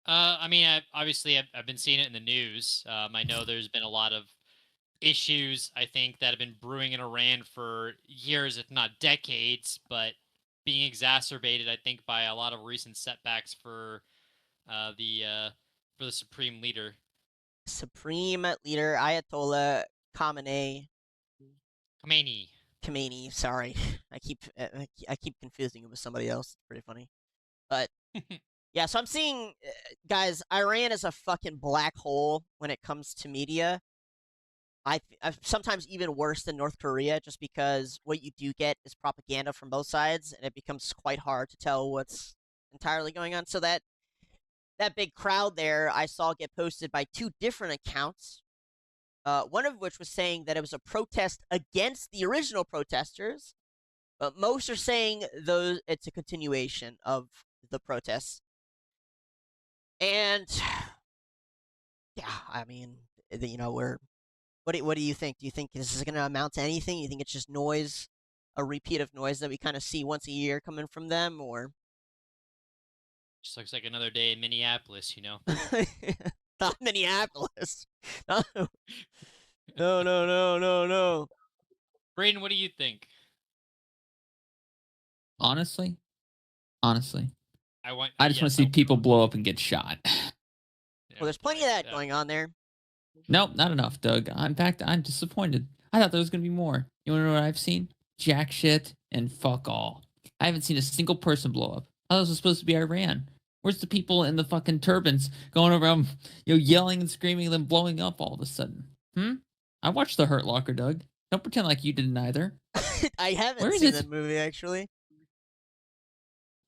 I mean, I've been seeing it in the news. I know there's been a lot of issues, I think, that have been brewing in Iran for years, if not decades, but being exacerbated, I think, by a lot of recent setbacks for the supreme leader. Supreme leader Ayatollah Khamenei. Khomeini. Khamenei. Sorry, I keep confusing him with somebody else. It's pretty funny, but yeah. So I'm seeing, guys. Iran is a fucking black hole when it comes to media. I sometimes even worse than North Korea, just because what you do get is propaganda from both sides, and it becomes quite hard to tell what's entirely going on. So that big crowd there, I saw get posted by two different accounts. One of which was saying that it was a protest against the original protesters, but most are saying those it's a continuation of the protests. And yeah, I mean, we're what do you think? Do you think this is going to amount to anything? You think it's just noise, a repeat of noise that we kind of see once a year coming from them, or Just looks like another day in Minneapolis. not Minneapolis? No, no, no, no, no, no. Braden, what do you think? honestly, I just want to see people blow up and get shot. Well, there's plenty of that going on there. Nope, not enough, Doug. In fact, I'm disappointed. I thought there was going to be more. You want to know what I've seen? Jack shit and fuck all. I haven't seen a single person blow up. I thought this was supposed to be Iran. Where's the people in the fucking turbans going around, yelling and screaming and then blowing up all of a sudden? I watched The Hurt Locker, Doug. Don't pretend like you didn't either. I haven't Where is seen it? that movie, actually.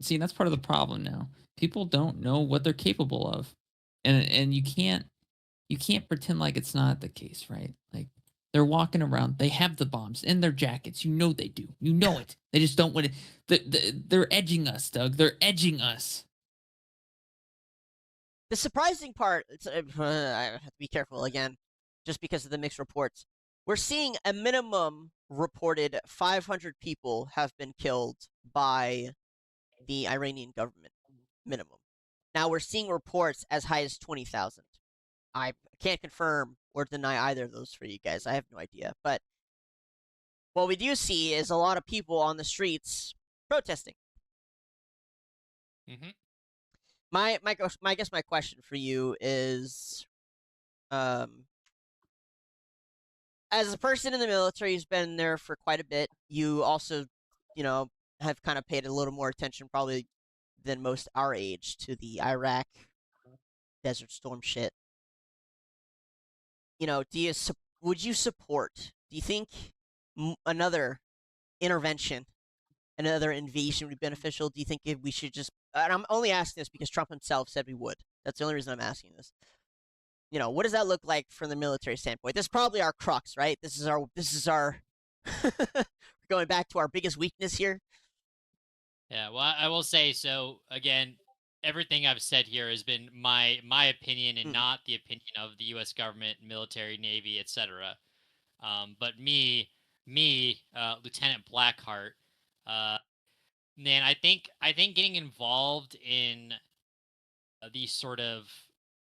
See, that's part of the problem now. People don't know what they're capable of. And you can't pretend like it's not the case, right? Like, they're walking around, they have the bombs in their jackets. You know they do. You know it. They just don't want to. They're edging us, Doug. They're edging us. The surprising part, I have to be careful again, just because of the mixed reports. We're seeing a minimum reported 500 people have been killed by the Iranian government. Minimum. Now we're seeing reports as high as 20,000. I can't confirm or deny either of those for you guys. I have no idea. But what we do see is a lot of people on the streets protesting. Mm-hmm. I guess my question for you is, as a person in the military who's been there for quite a bit, you also, have kind of paid a little more attention probably than most our age to the Iraq Desert Storm shit. Would you support? Do you think another intervention, another invasion would be beneficial? Do you think we should just? And I'm only asking this because Trump himself said we would. That's the only reason I'm asking this. What does that look like from the military standpoint? This is probably our crux, right? This is our. Going back to our biggest weakness here. Yeah, well, I will say, so again, everything I've said here has been my opinion and not the opinion of the U.S. government, military, Navy, etc. But me, Lieutenant Blackheart, man, I think getting involved in these sort of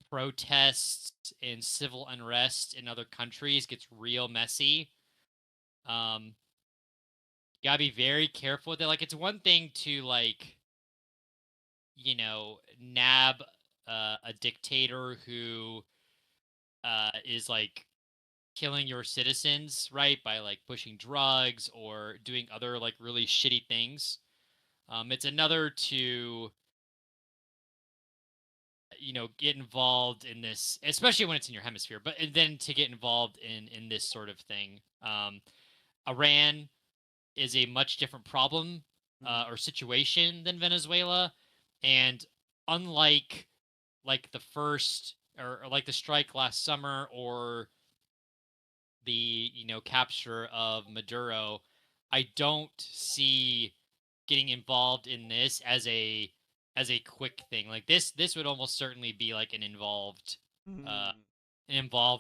protests and civil unrest in other countries gets real messy. You gotta be very careful with it. Like, it's one thing to, like, nab a dictator who is like killing your citizens, right, by like pushing drugs or doing other like really shitty things. It's another to get involved in this, especially when it's in your hemisphere, but then to get involved in this sort of thing. Iran is a much different problem or situation than Venezuela, and unlike like the first or like the strike last summer or the capture of Maduro, I don't see getting involved in this as a quick thing. Like this would almost certainly be like an involved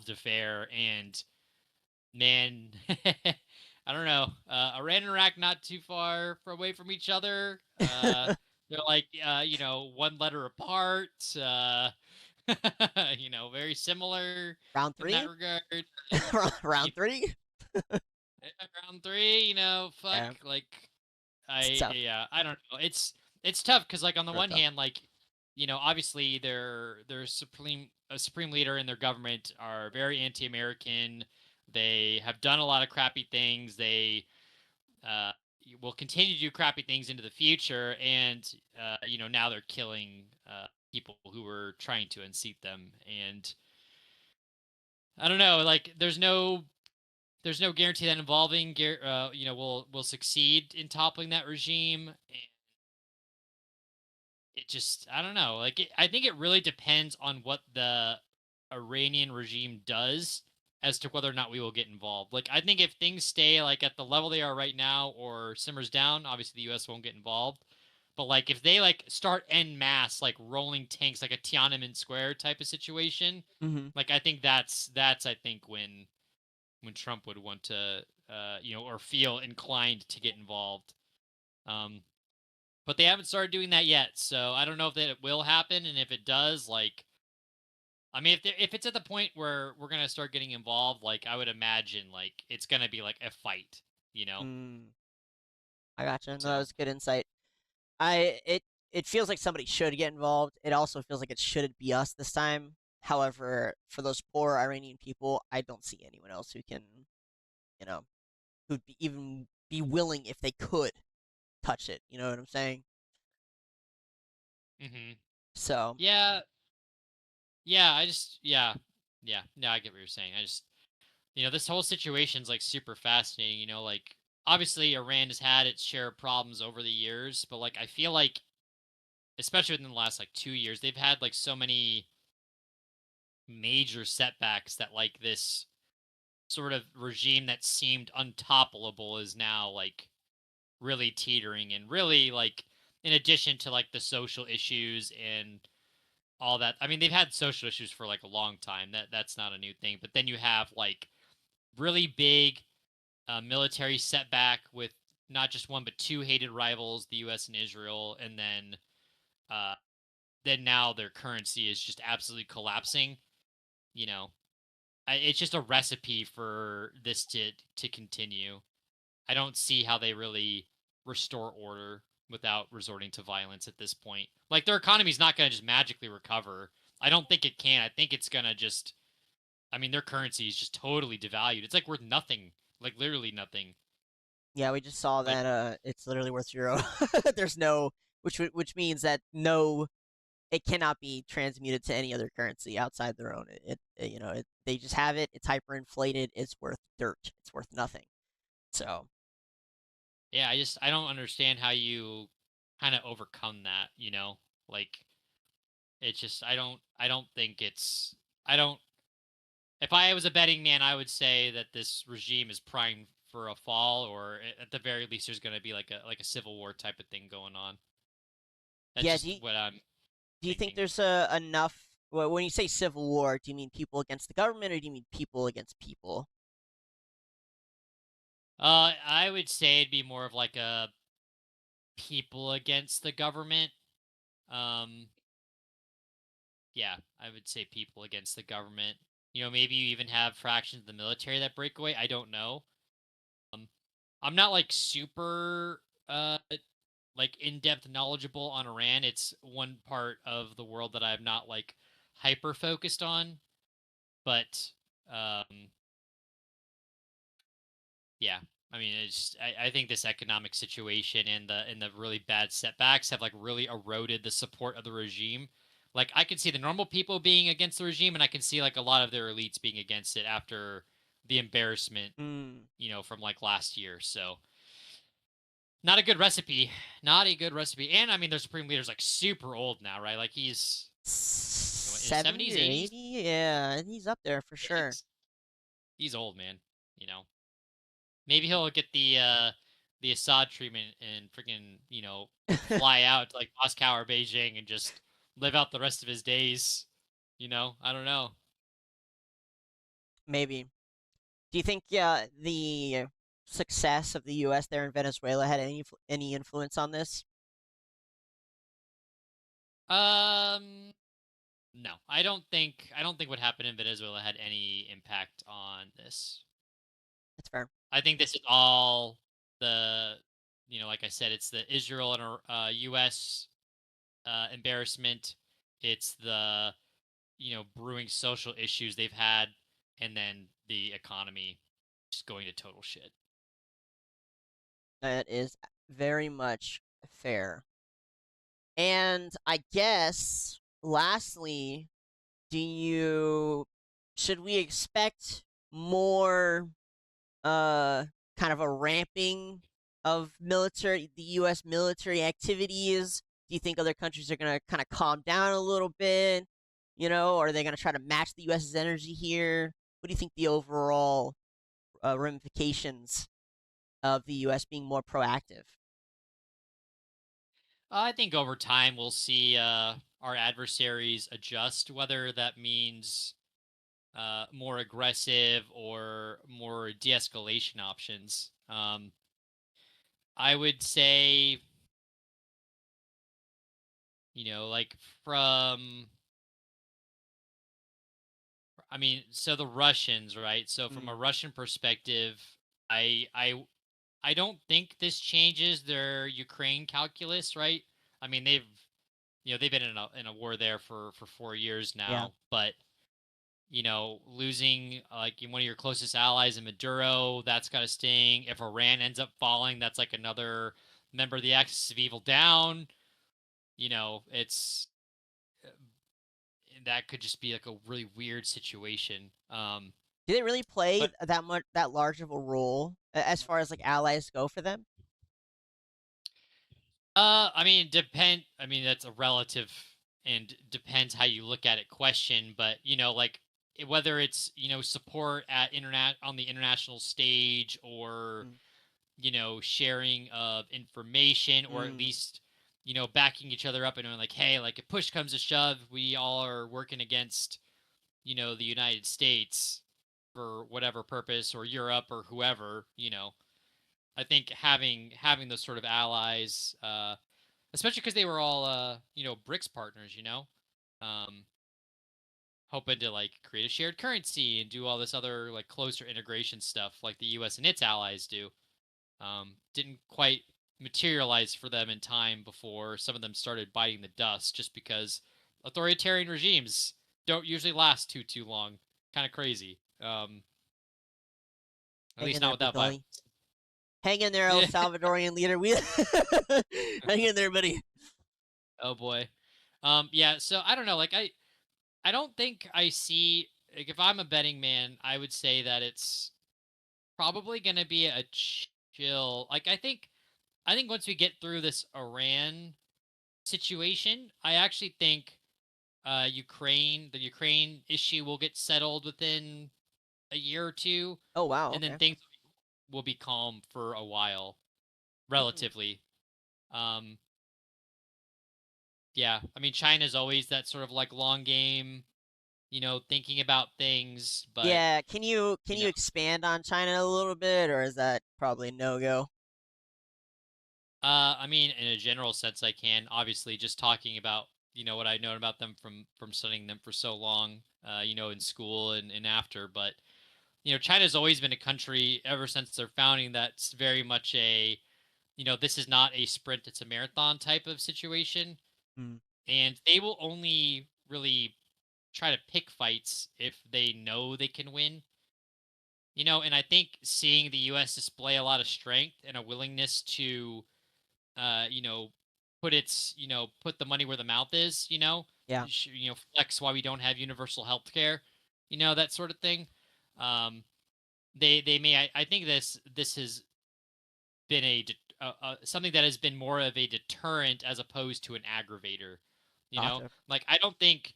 affair. And man, I don't know. Iran and Iraq not too far away from each other. They're like one letter apart. Very similar Round in three. that regard. Round three. Round three. Fuck. Yeah. Like It's tough. I don't know. It's tough because like on the Real one tough. hand, like obviously their supreme leader and their government are very anti-American. They have done a lot of crappy things. They will continue to do crappy things into the future, and now they're killing people who were trying to unseat them. And I don't know, like there's no guarantee that involving will succeed in toppling that regime. And it just, I don't know, like I think it really depends on what the Iranian regime does as to whether or not we will get involved. Like, I think if things stay like at the level they are right now or simmers down, obviously the US won't get involved. But like if they like start en masse like rolling tanks like a Tiananmen Square type of situation, like I think that's I think when Trump would want to or feel inclined to get involved. But they haven't started doing that yet, so I don't know if that will happen. And if it does, like, I mean, if it's at the point where we're gonna start getting involved, like I would imagine, like it's gonna be like a fight, I gotcha. No, that was good insight. It feels like somebody should get involved. It also feels like it shouldn't be us this time. However, for those poor Iranian people, I don't see anyone else who can, you know, who'd even be willing if they could touch it. You know what I'm saying? Mm-hmm. So Yeah, yeah. Yeah. No, I get what you're saying. I just, this whole situation's like super fascinating. Like obviously Iran has had its share of problems over the years, but like I feel like, especially within the last like 2 years, they've had like so many major setbacks that like this sort of regime that seemed untoppable is now like really teetering and really like in addition to like the social issues and all that. I mean, they've had social issues for like a long time. That's not a new thing. But then you have like really big military setback with not just one but two hated rivals, the U.S. and Israel, and uh, then now their currency is just absolutely collapsing. You know, it's just a recipe for this to continue. I don't see how they really restore order without resorting to violence at this point. Like their economy's not going to just magically recover. I don't think it can. I think it's going to just I mean their currency is just totally devalued. It's like worth nothing. Like literally nothing. yeah, we just saw Like that it's literally worth zero. There's no, which means that no, it cannot be transmuted to any other currency outside their own. They just have it. It's hyperinflated. It's worth dirt. It's worth nothing. So yeah, I don't understand how you kind of overcome that, Like it's just I don't think it's I don't if I was a betting man, I would say that this regime is primed for a fall, or at the very least, there's going to be like a civil war type of thing going on. That's yeah, just what I'm do you think thinking. there's enough? Well, when you say civil war, do you mean people against the government, or do you mean people against people? I would say it'd be more of like a people against the government. Um, yeah, I would say people against the government. Maybe you even have fractions of the military that break away. I don't know. Um, I'm not like super like in-depth knowledgeable on Iran. It's one part of the world that I'm not like hyper focused on, but um yeah. I mean, I think this economic situation and the really bad setbacks have like really eroded the support of the regime. Like I can see the normal people being against the regime and I can see like a lot of their elites being against it after the embarrassment, Hmm. from like last year. So not a good recipe. Not a good recipe. And I mean, their supreme leader's like super old now, right? Like he's in his 70 seventies, or eighties. 80? Yeah, he's up there for Yeah, sure. he's old, man. You know, maybe he'll get the Assad treatment and freaking fly out to like Moscow or Beijing and just live out the rest of his days. I don't know. Maybe. Do you think the success of the U.S. there in Venezuela had any influence on this? Um, no, I don't think what happened in Venezuela had any impact on this. That's fair. I think this is all the, like I said, it's the Israel and U.S. Embarrassment. It's the, brewing social issues they've had, and then the economy just going to total shit. That is very much fair. And I guess, lastly, do you should we expect more uh kind of a ramping of the US military activities? Do you think other countries are going to kind of calm down a little bit? Or are they going to try to match the US's energy here? What do you think the overall ramifications of the US being more proactive? I think over time we'll see our adversaries adjust, whether that means more aggressive or more de-escalation options. I would say, like from I mean, so the Russians, right? So from a Mm, Russian perspective, I I don't think this changes their Ukraine calculus, right? I mean, they've been in a war there for 4 years Yeah. now, but losing like one of your closest allies in Maduro, that's got to sting. If Iran ends up falling, that's like another member of the axis of evil down. It's that could just be like a really weird situation. Do they really play But that large of a role as far as like allies go for them? I mean, depend. I mean, that's a relative and depends how you look at it question. But like whether it's support at internet on the international stage or Mm. sharing of information or at Mm. least backing each other up and knowing like, hey, like if push comes to shove, we all are working against the United States for whatever purpose or Europe or whoever. I think having those sort of allies. Especially because they were all BRICS partners, um, hoping to like create a shared currency and do all this other like closer integration stuff like the U.S. and its allies do. Didn't quite materialize for them in time before some of them started biting the dust, just because authoritarian regimes don't usually last too long. Kind of crazy. At Hang least in not there, without big violence. doggy. Hang in there, El Yeah. Salvadorian leader. We hang in there, buddy. Oh boy. Yeah. So I don't know. Like I don't think I see like if I'm a betting man, I would say that it's probably going to be a chill. Like I think once we get through this Iran situation, I actually think the Ukraine issue will get settled within a year or two, Oh wow. and then Okay. things will be calm for a while, Mm. relatively. Um, yeah, I mean China's always that sort of like long game, thinking about things, but Yeah. Can you you know, expand on China a little bit, or is that probably no go? I mean, in a general sense, I can obviously just talking about what I know about them from studying them for so long, in school and after. But China's always been a country ever since their founding that's very much a this is not a sprint, it's a marathon type of situation, Mm. and they will only really try to pick fights if they know they can win. And I think seeing the U.S. display a lot of strength and a willingness to uh, you know, put the money where the mouth is, Yeah. flex why we don't have universal health care, that sort of thing. Um, they may, I think this has been something that has been more of a deterrent as opposed to an aggravator, Gotcha. like I don't think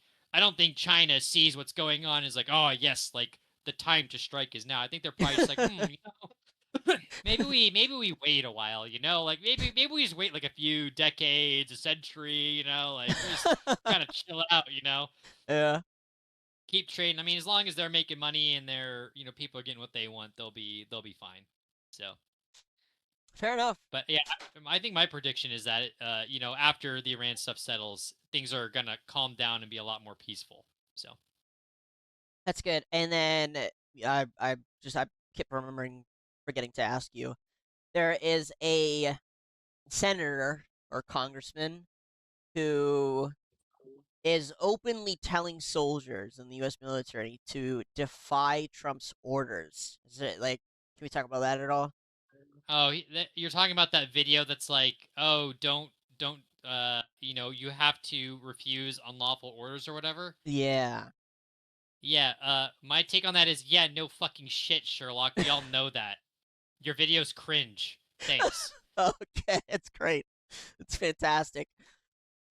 China sees what's going on and is like, oh yes, like the time to strike is now. I think they're probably just like, maybe we wait a while, like maybe we just wait like a few decades, a century, like we just kind of chill out, Yeah. keep trading. I mean, as long as they're making money and they're, people are getting what they want, they'll be fine. So, Fair enough. but yeah, I think my prediction is that after the Iran stuff settles, things are gonna calm down and be a lot more peaceful. So, That's good. And then I keep remembering forgetting to ask you. There is a senator or congressman who is openly telling soldiers in the U.S. military to defy Trump's orders. Is it like? Can we talk about that at all? oh, you're talking about that video that's like, oh, don't you have to refuse unlawful orders or whatever. Yeah. Yeah, my take on that is, yeah, no fucking shit, Sherlock. We all know that. Your video's cringe. Thanks. Okay, it's great. It's fantastic.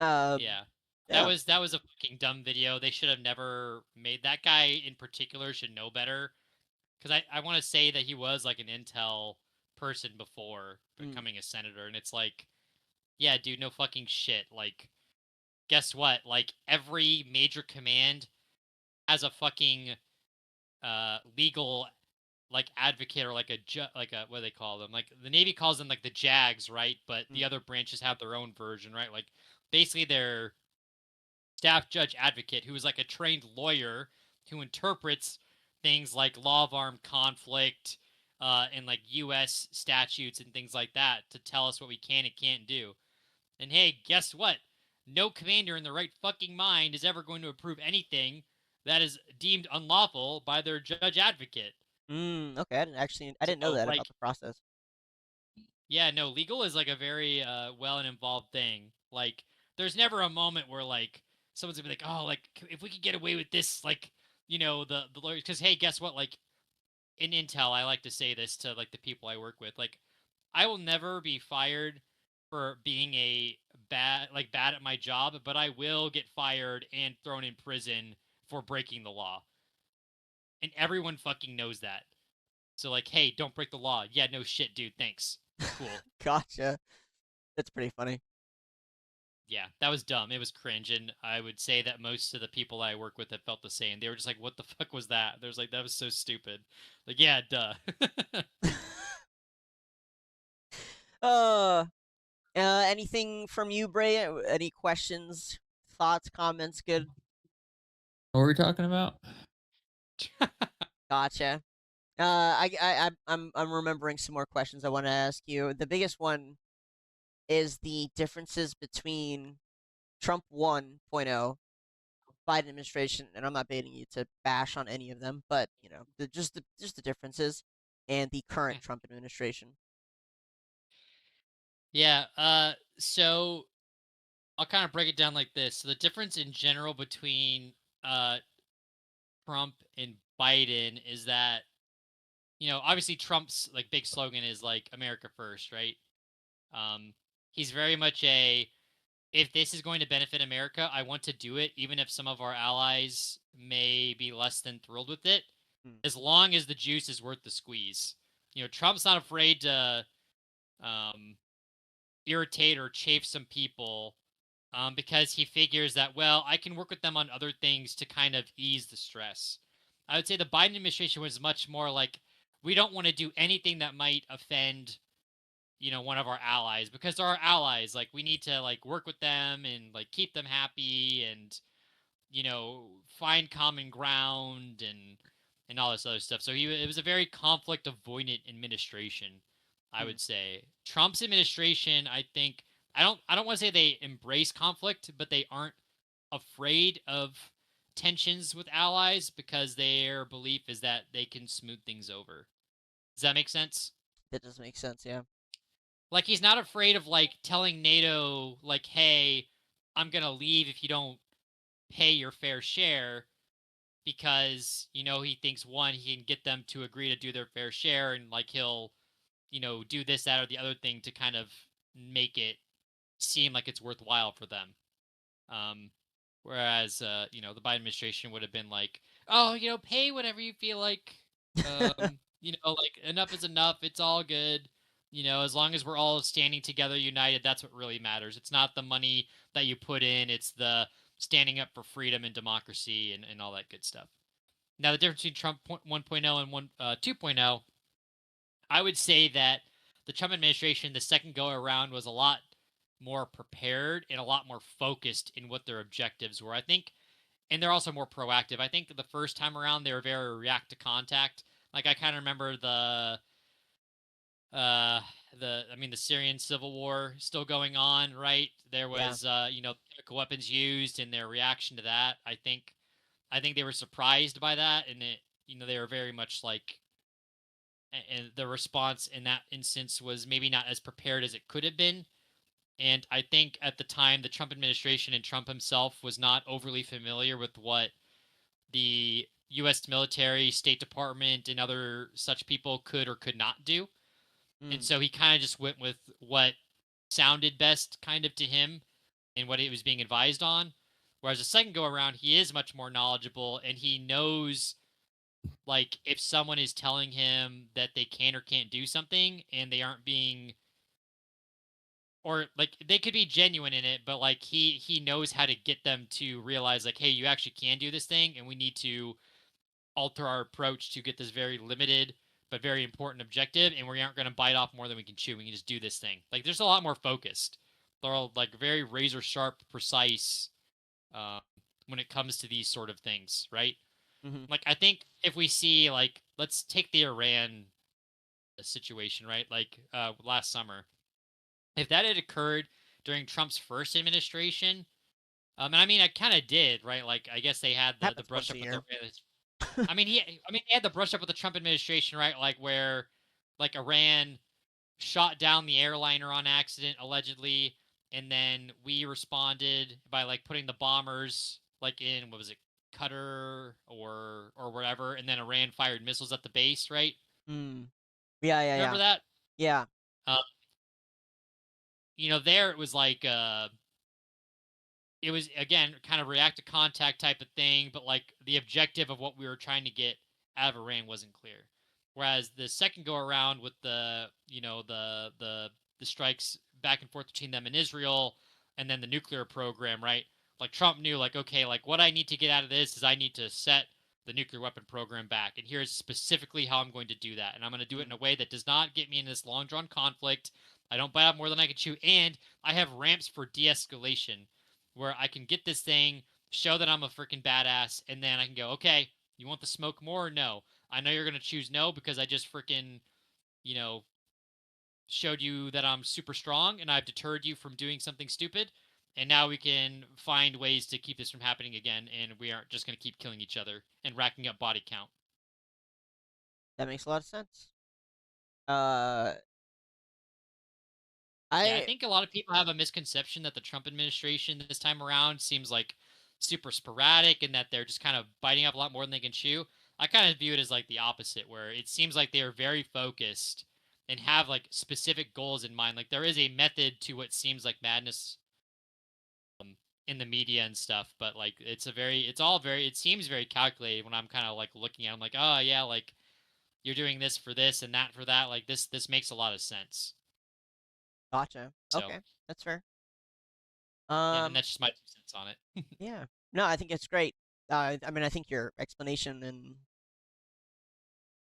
Um, Yeah. That yeah. was that was a fucking dumb video. They should have never made that guy in particular should know better. Because I want to say that he was like an intel person before Mm. becoming a senator, and it's like, yeah, dude, no fucking shit. Like, guess what? Like every major command has a fucking legal like advocate or like like a what do they call them, like the Navy calls them like the JAGs, right? But the Mm. other branches have their own version, right? Like basically their staff judge advocate who is like a trained lawyer who interprets things like law of armed conflict, and like U.S. statutes and things like that to tell us what we can and can't do. And hey, guess what? No commander in their right fucking mind is ever going to approve anything that is deemed unlawful by their judge advocate. Okay, I didn't know So, that like, about the process. yeah, no, legal is like a very well and involved thing. Like, there's never a moment where like someone's gonna be like, oh, like if we could get away with this, like, the lawyers, because hey, guess what? Like in Intel, I like to say this to like the people I work with, like, I will never be fired for being a bad at my job, but I will get fired and thrown in prison for breaking the law, and everyone fucking knows that. So like, hey, don't break the law. Yeah, no shit, dude. Thanks. Cool. Gotcha. That's pretty funny. Yeah, that was dumb. It was cringe, and I would say that most of the people I work with have felt the same. They were just like, "What the fuck was that?" There's like, "That was so stupid." Like, yeah, duh. uh, anything from you, Bray? Any questions, thoughts, comments? Good. What were we talking about? Gotcha. I'm remembering some more questions I want to ask you. The biggest one is the differences between Trump 1.0, Biden administration, and I'm not baiting you to bash on any of them, but just the differences, and the current Trump administration. Yeah. So I'll kind of break it down like this. So the difference in general between uh Trump and Biden is that, obviously Trump's like big slogan is like America first, right? Um, he's very much a, if this is going to benefit America, I want to do it, even if some of our allies may be less than thrilled with it, Hmm. as long as the juice is worth the squeeze. Trump's not afraid to um, irritate or chafe some people, because he figures that, well, I can work with them on other things to kind of ease the stress. I would say the Biden administration was much more like, we don't want to do anything that might offend, one of our allies, because they're our allies. Like, we need to like work with them and like keep them happy and, find common ground and all this other stuff. So it was a very conflict avoidant administration, I Hmm. would say. Trump's administration, I think, I don't want to say they embrace conflict, but they aren't afraid of tensions with allies because their belief is that they can smooth things over. Does that make sense? That does make sense. Yeah. Like, he's not afraid of like telling NATO like, hey, I'm going to leave if you don't pay your fair share, because he thinks, one, he can get them to agree to do their fair share, and like he'll do this, that, or the other thing to kind of make it seem like it's worthwhile for them. um Whereas the Biden administration would have been like, oh, pay whatever you feel like. Like, enough is enough, it's all good. As long as we're all standing together united, that's what really matters. It's not the money that you put in, it's the standing up for freedom and democracy and all that good stuff. Now, the difference between Trump 1.0 and 2.0, I would say that the Trump administration, the second go around, was a lot more prepared and a lot more focused in what their objectives were, I think. And they're also more proactive. I think that the first time around, they were very react to contact. Like, I kind of remember uh the Syrian civil war still going on, right? There Yeah. was chemical weapons used, and their reaction to that, I think they were surprised by that, and they were very much like, and the response in that instance was maybe not as prepared as it could have been. And I think at the time, the Trump administration and Trump himself was not overly familiar with what the U.S. military, State Department, and other such people could or could not do. And Mm. so he kind of just went with what sounded best kind of to him and what he was being advised on. Whereas the second go around, he is much more knowledgeable, and he knows, like, if someone is telling him that they can or can't do something and they aren't being, or like they could be genuine in it, but like he knows how to get them to realize, like, hey, you actually can do this thing, and we need to alter our approach to get this very limited but very important objective, and we aren't going to bite off more than we can chew. We can just do this thing. Like, there's a lot more focused. They're all like very razor sharp, precise, uh, when it comes to these sort of things, right? Hmm. Like, I think if we see, like, let's take the Iran situation, right? Like last summer. If that had occurred during Trump's first administration, and I mean, I kind of did, right? Like, I guess they had the Happens brush once a up with the. year. I mean, they had the brush up with the Trump administration, right? Like where, like Iran shot down the airliner on accident, allegedly, and then we responded by like putting the bombers like in what was it, Qatar or whatever, and then Iran fired missiles at the base, right? Mm. Yeah, yeah, Remember yeah. that? Yeah. Uh, there it was like it was again kind of react to contact type of thing, but like the objective of what we were trying to get out of Iran wasn't clear. Whereas the second go around with the the strikes back and forth between them and Israel, and then the nuclear program, right? Like Trump knew, like, okay, like what I need to get out of this is I need to set the nuclear weapon program back, and here's specifically how I'm going to do that, and I'm going to do it in a way that does not get me in this long drawn conflict. I don't bite off more than I can chew, and I have ramps for de-escalation where I can get this thing, show that I'm a freaking badass, and then I can go, okay, you want the smoke more or no? I know you're gonna choose no because I just freaking, you know, showed you that I'm super strong and I've deterred you from doing something stupid. And now we can find ways to keep this from happening again, and we aren't just gonna keep killing each other and racking up body count. That makes a lot of sense. Uh, Yeah, I I think a lot of people have a misconception that the Trump administration this time around seems like super sporadic and that they're just kind of biting up a lot more than they can chew. I kind of view it as like the opposite, where it seems like they are very focused and have like specific goals in mind. Like there is a method to what seems like madness um, in the media and stuff, but like it's all very, it seems very calculated when I'm kind of like looking at. It. I'm like, oh yeah, like you're doing this for this and that for that. Like this makes a lot of sense. gotcha. So Okay, that's fair. yeah, and Um, that's just my 2 cents on it. yeah. No, I think it's great. I mean, I think your explanation and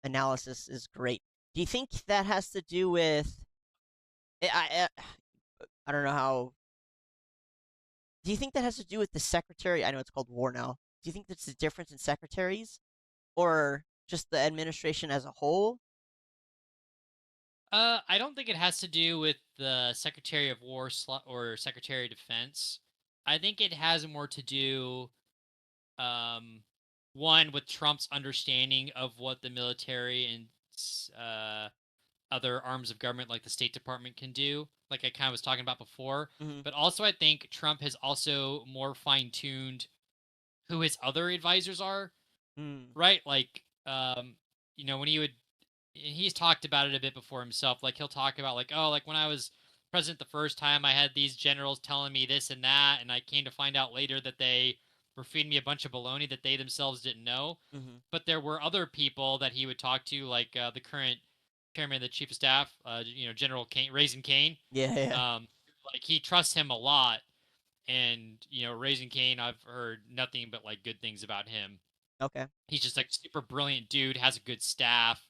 analysis is great. Do you think that has to do with? I don't know how. Do you think that has to do with the secretary? I know it's called war now. Do you think that's the difference in secretaries, or just the administration as a whole? I don't think it has to do with the Secretary of War or Secretary of Defense. I think it has more to do, um, one, with Trump's understanding of what the military and other arms of government like the State Department can do, like I kind of was talking about before. Mm-hmm. But also, I think Trump has also more fine tuned who his other advisors are, Mm. right? Like, when he would, he's talked about it a bit before himself. Like he'll talk about like, oh, like when I was president the first time, I had these generals telling me this and that, and I came to find out later that they were feeding me a bunch of baloney that they themselves didn't know. Mm-hmm. But there were other people that he would talk to, like the current chairman of the chief of staff, General Kane, Raisin Kane. Yeah, yeah. Um, like he trusts him a lot, and Raisin Kane, I've heard nothing but like good things about him. Okay. He's just like super brilliant dude, has a good staff.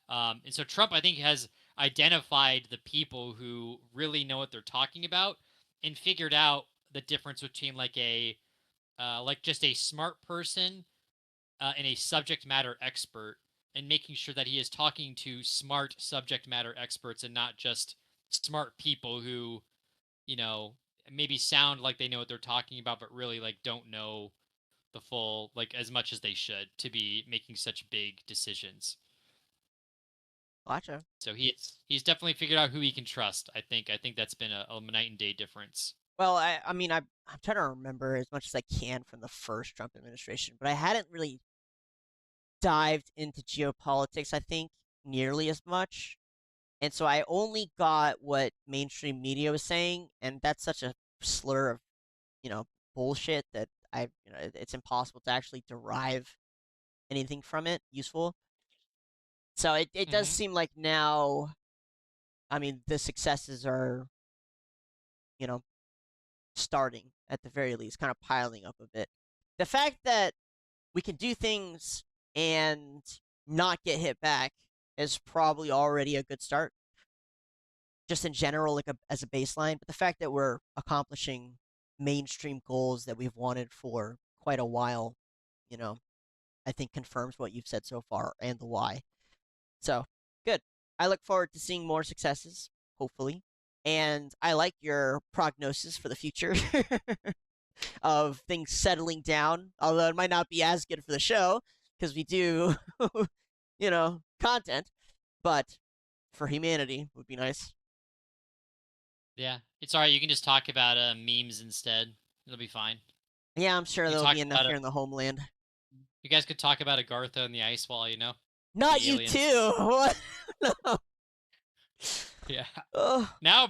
And so Trump, I think, has identified the people who really know what they're talking about and figured out the difference between like like just a smart person and a subject matter expert, and making sure that he is talking to smart subject matter experts and not just smart people who, you know, maybe sound like they know what they're talking about, but really like don't know the full, like as much as they should to be making such big decisions. Gotcha. So he's definitely figured out who he can trust. I think that's been a night and day difference. Well, I mean, I'm trying to remember as much as I can from the first Trump administration, but I hadn't really dived into geopolitics, I think, nearly as much. And so I only got what mainstream media was saying, and that's such a slur of, you know, bullshit that it's impossible to actually derive anything from it useful. So it does Hmm. seem like now, I mean, the successes are, you know, starting at the very least, kind of piling up a bit. The fact that we can do things and not get hit back is probably already a good start, just in general, like as a baseline. But the fact that we're accomplishing mainstream goals that we've wanted for quite a while, you know, I think confirms what you've said so far and the why. So good. I look forward to seeing more successes, hopefully. And I like your prognosis for the future of things settling down, although it might not be as good for the show because we do, content, but for humanity would be nice. Yeah, it's all right. You can just talk about memes instead. It'll be fine. Yeah, I'm sure You there'll talk be enough about here in the homeland. You guys could talk about Agartha and the ice wall. Not The you aliens. too. What? No. Yeah. Oh, Now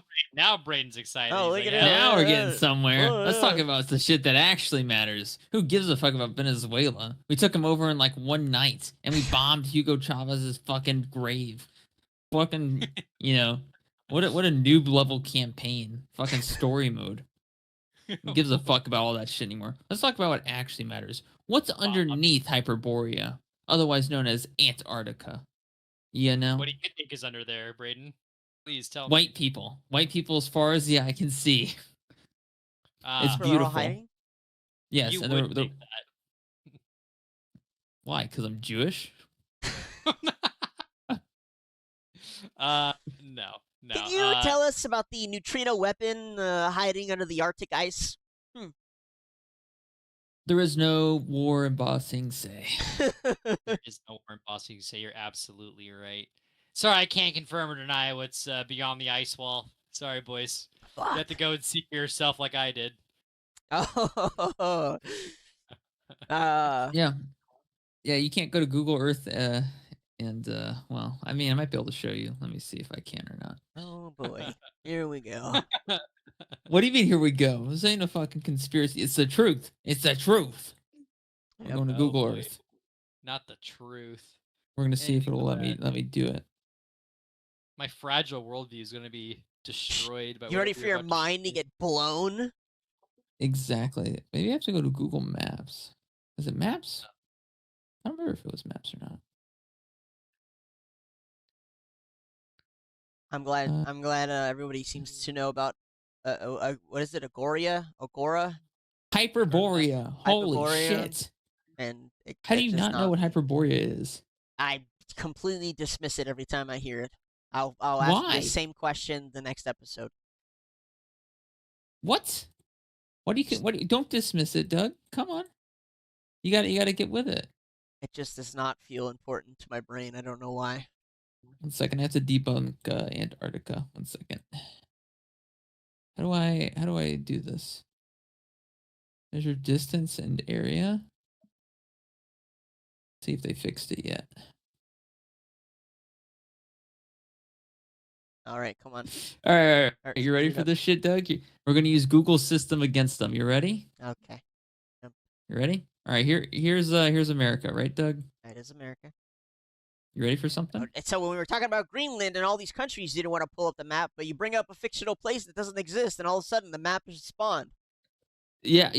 Braden's excited. Oh, He's look like, at him. Now we're getting Yeah. somewhere. Oh, Let's talk yeah. about the shit that actually matters. Who gives a fuck about Venezuela? We took him over in like one night, and we bombed Hugo Chavez's fucking grave. Fucking, what a noob level campaign. Fucking story mode. Who gives a fuck about all that shit anymore? Let's talk about what actually matters. What's underneath Hyperborea, otherwise known as Antarctica? You know? What do you think is under there, Braden? Please tell me. White people. White people as far as the eye can see. It's That's where they're all beautiful. hiding? Yes, You and would they're think why? Because I'm Jewish? that. No. Can you tell us about the neutrino weapon hiding under the Arctic ice? There is no war in Ba Sing Se. There is no war in Boston. You say you're absolutely right. Sorry, I can't confirm or deny what's beyond the ice wall. Sorry, boys. You have to go and see for yourself like I did. Oh. Yeah. Yeah, you can't go to Google Earth and well, I mean, I might be able to show you. Let me see if I can or not. Oh boy. Here we go. What do you mean here we go? This ain't a fucking conspiracy. It's the truth. It's the truth. We're Yep. going to Oh, Google boy. Earth. Not the truth. We're gonna see if Anything it'll but let me do it. My fragile worldview is going to be destroyed by You ready whatever for you're your about to mind to say. get blown? Exactly. Maybe I have to go to Google Maps. Is it Maps? I don't remember if it was Maps or not. I'm glad everybody seems to know about what is it? Agora? Hyperborea. Holy Hyperborea? shit. And How do it's you just not know what Hyperborea is? I completely dismiss it every time I hear it. I'll ask you Why? the same question the next episode. What? Don't dismiss it, Doug. Come on. You gotta get with it. It just does not feel important to my brain. I don't know why. 1 second, I have to debunk Antarctica. 1 second. How do I do this? Measure distance and area. See if they fixed it yet. All right, come on. All right. All right, You ready speed it for up. this shit, Doug? We're gonna use Google's system against them. You ready? Okay, You ready? All right. Here's America, right, Doug? that is America. You ready for something? So when we were talking about Greenland and all these countries, you didn't want to pull up the map, but you bring up a fictional place that doesn't exist, and all of a sudden the map is spawned. Yeah.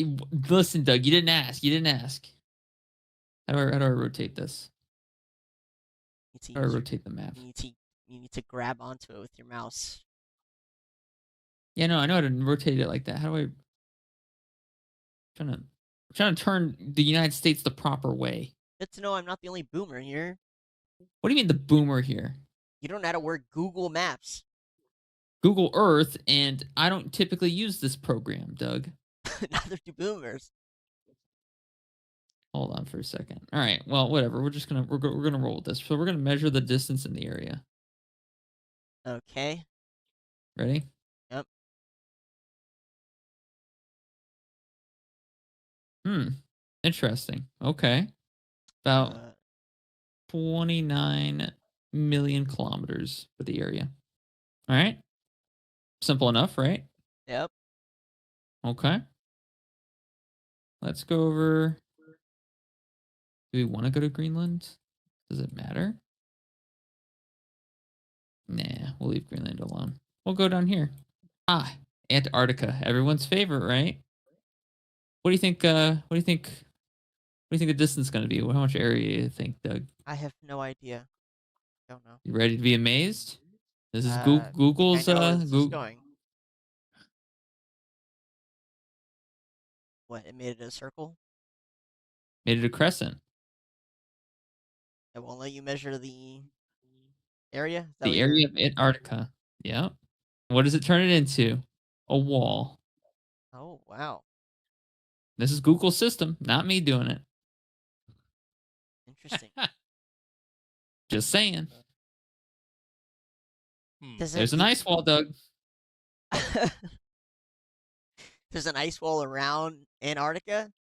Listen, Doug. You didn't ask. You didn't ask. How do I rotate this? How do I rotate the map? You need to grab onto it with your mouse. Yeah, no, I know how to rotate it like that. How do I? I'm trying to turn the United States the proper way. Good to know I'm not the only boomer here. What do you mean the boomer here? You don't know how to work Google Maps. Google Earth, and I don't typically use this program, Doug. Neither do boomers. Hold on for a second. All right. Well, whatever. We're gonna roll with this. So we're gonna measure the distance in the area. Okay. Ready? Yep. Interesting. Okay. About 29 million kilometers for the area. All right. Simple enough, right? Yep. Okay. Let's go over. Do we want to go to Greenland? Does it matter? Nah, we'll leave Greenland alone. We'll go down here. Antarctica. Everyone's favorite, right? What do you think? What do you think? What do you think the distance is going to be? How much area do you think, Doug? I have no idea. Don't know. You ready to be amazed? This is I Google's. know where this is going. What? It made it a circle? Made it a crescent. It won't let you measure the area? Is that The what you're- area of Antarctica. Yeah. What does it turn it into? A wall. Oh, wow. This is Google's system, not me doing it. Interesting. Just saying. Does it There's an ice wall, Doug. There's an ice wall around Antarctica?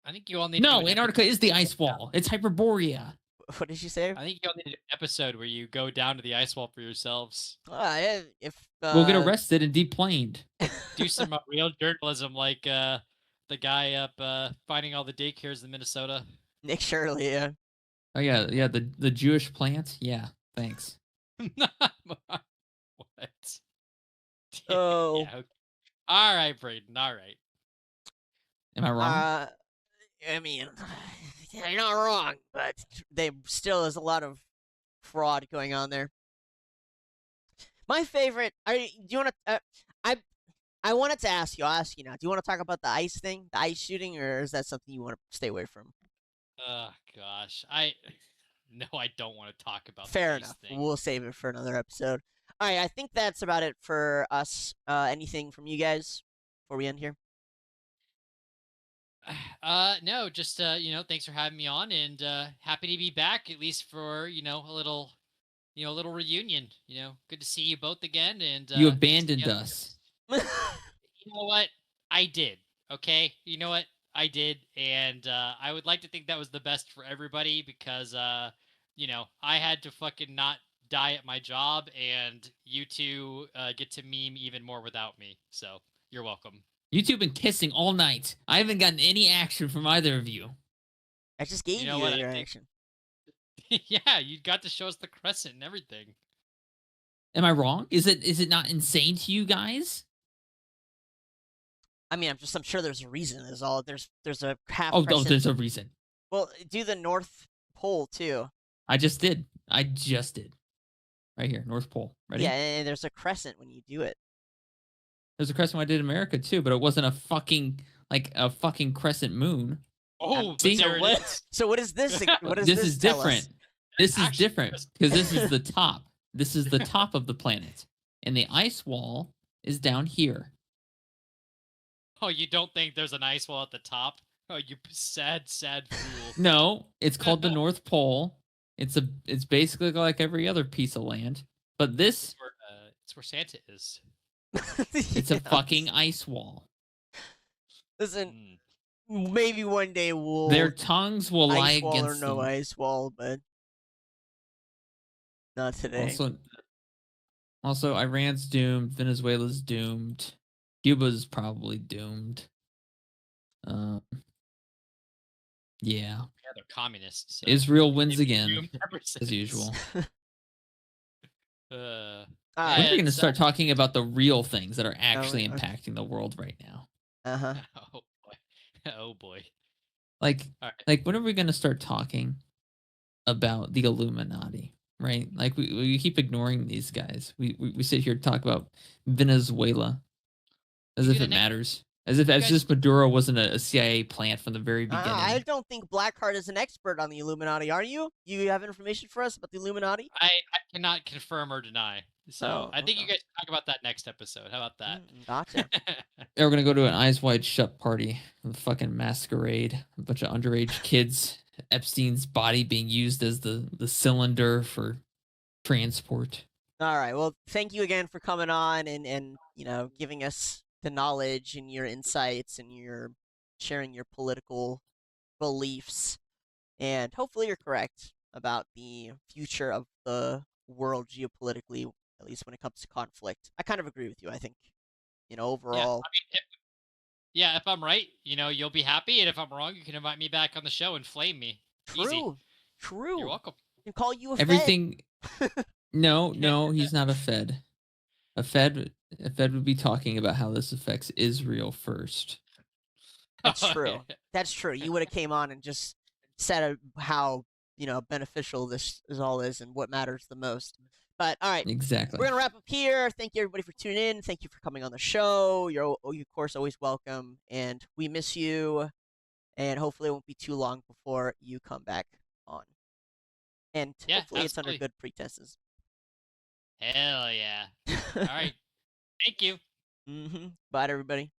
I think you all need to do No, an Antarctica is the ice Yeah. wall. It's Hyperborea. What did you say? I think you all need to do an episode where you go down to the ice wall for yourselves. If We'll get arrested and deplaned. Do some real journalism like the guy up finding all the daycares in Minnesota. Nick Shirley, yeah. Oh yeah, the Jewish plant. Yeah, thanks. What? Oh. Yeah, okay. All right, Braden. All right. Am I wrong? I mean, you're not wrong, but there still is a lot of fraud going on there. My favorite. Do you want to? I wanted to ask you. I'll ask you now. Do you want to talk about the ice thing, the ice shooting, or is that something you want to stay away from? Oh gosh, no, I don't want to talk about. Fair the ice enough. thing. We'll save it for another episode. All right, I think that's about it for us. Anything from you guys before we end here? No, just thanks for having me on, and happy to be back at least for a little, a little reunion. Good to see you both again, and You thanks abandoned again. us. You know what? I did. Okay. You know what? I did, and I would like to think that was the best for everybody because I had to fucking not die at my job, and you two get to meme even more without me. So you're welcome. You two have been kissing all night. I haven't gotten any action from either of you. I just gave You know you what, I your think- action. Yeah, you got to show us the crescent and everything. Am I wrong? Is it not insane to you guys? I mean, I'm sure there's a reason. There's a half. Oh, crescent. there's a reason. Well, do the North Pole too. I just did. Right here, North Pole. Ready? Yeah, and there's a crescent when you do it. There's a crescent I did in America too, but it wasn't a fucking crescent moon. Oh, see? but there what- it is. So what is this? What does This this is tell different. us? This is Actually, different Chris- because this is the top. This is the top of the planet, and the ice wall is down here. Oh, you don't think there's an ice wall at the top? Oh, you sad, sad fool. No, it's called the North Pole. It's basically like every other piece of land, but this It's where Santa is. it's a fucking ice wall. Listen, Mm. maybe one day we'll Their tongues will lie ice wall or against no them. ice wall, but not today. Also, Iran's doomed. Venezuela's doomed. Cuba's probably doomed. Yeah. Yeah, they're communists. So Israel wins they've been again, doomed ever as since. usual. Uh, All When right. are we going to it's, start talking about the real things that are actually okay. impacting the world right now? Uh-huh. oh boy. Oh boy. Like, All right. like when are we going to start talking about the Illuminati? Right? Like we keep ignoring these guys. We sit here to talk about Venezuela as You if do it the next- matters. As if guys- Maduro wasn't a CIA plant from the very beginning. I don't think Blackheart is an expert on the Illuminati. Are you? You have information for us about the Illuminati? I cannot confirm or deny. So Oh, I think you okay. guys talk about that next episode. How about that? Gotcha. Yeah, we're gonna go to an Eyes Wide Shut party, a fucking masquerade, a bunch of underage kids, Epstein's body being used as the cylinder for transport. All right. Well, thank you again for coming on and giving us the knowledge and your insights and your sharing your political beliefs. And hopefully you're correct about the future of the world geopolitically, at least when it comes to conflict. I kind of agree with you. I think, overall. If I'm right, you'll be happy, and if I'm wrong, you can invite me back on the show and flame me. Easy. True. You're welcome. And call you a Everything. No, he's not a Fed. A Fed would be talking about how this affects Israel first. That's true. That's true. You would have came on and just said how beneficial this all is and what matters the most. But all right, Exactly. we're gonna wrap up here. Thank you everybody for tuning in. Thank you for coming on the show. You're of course always welcome, and we miss you. And hopefully it won't be too long before you come back on. And Yeah, hopefully it's under absolutely. good pretenses. Hell yeah. All right. Thank you. Bye, everybody.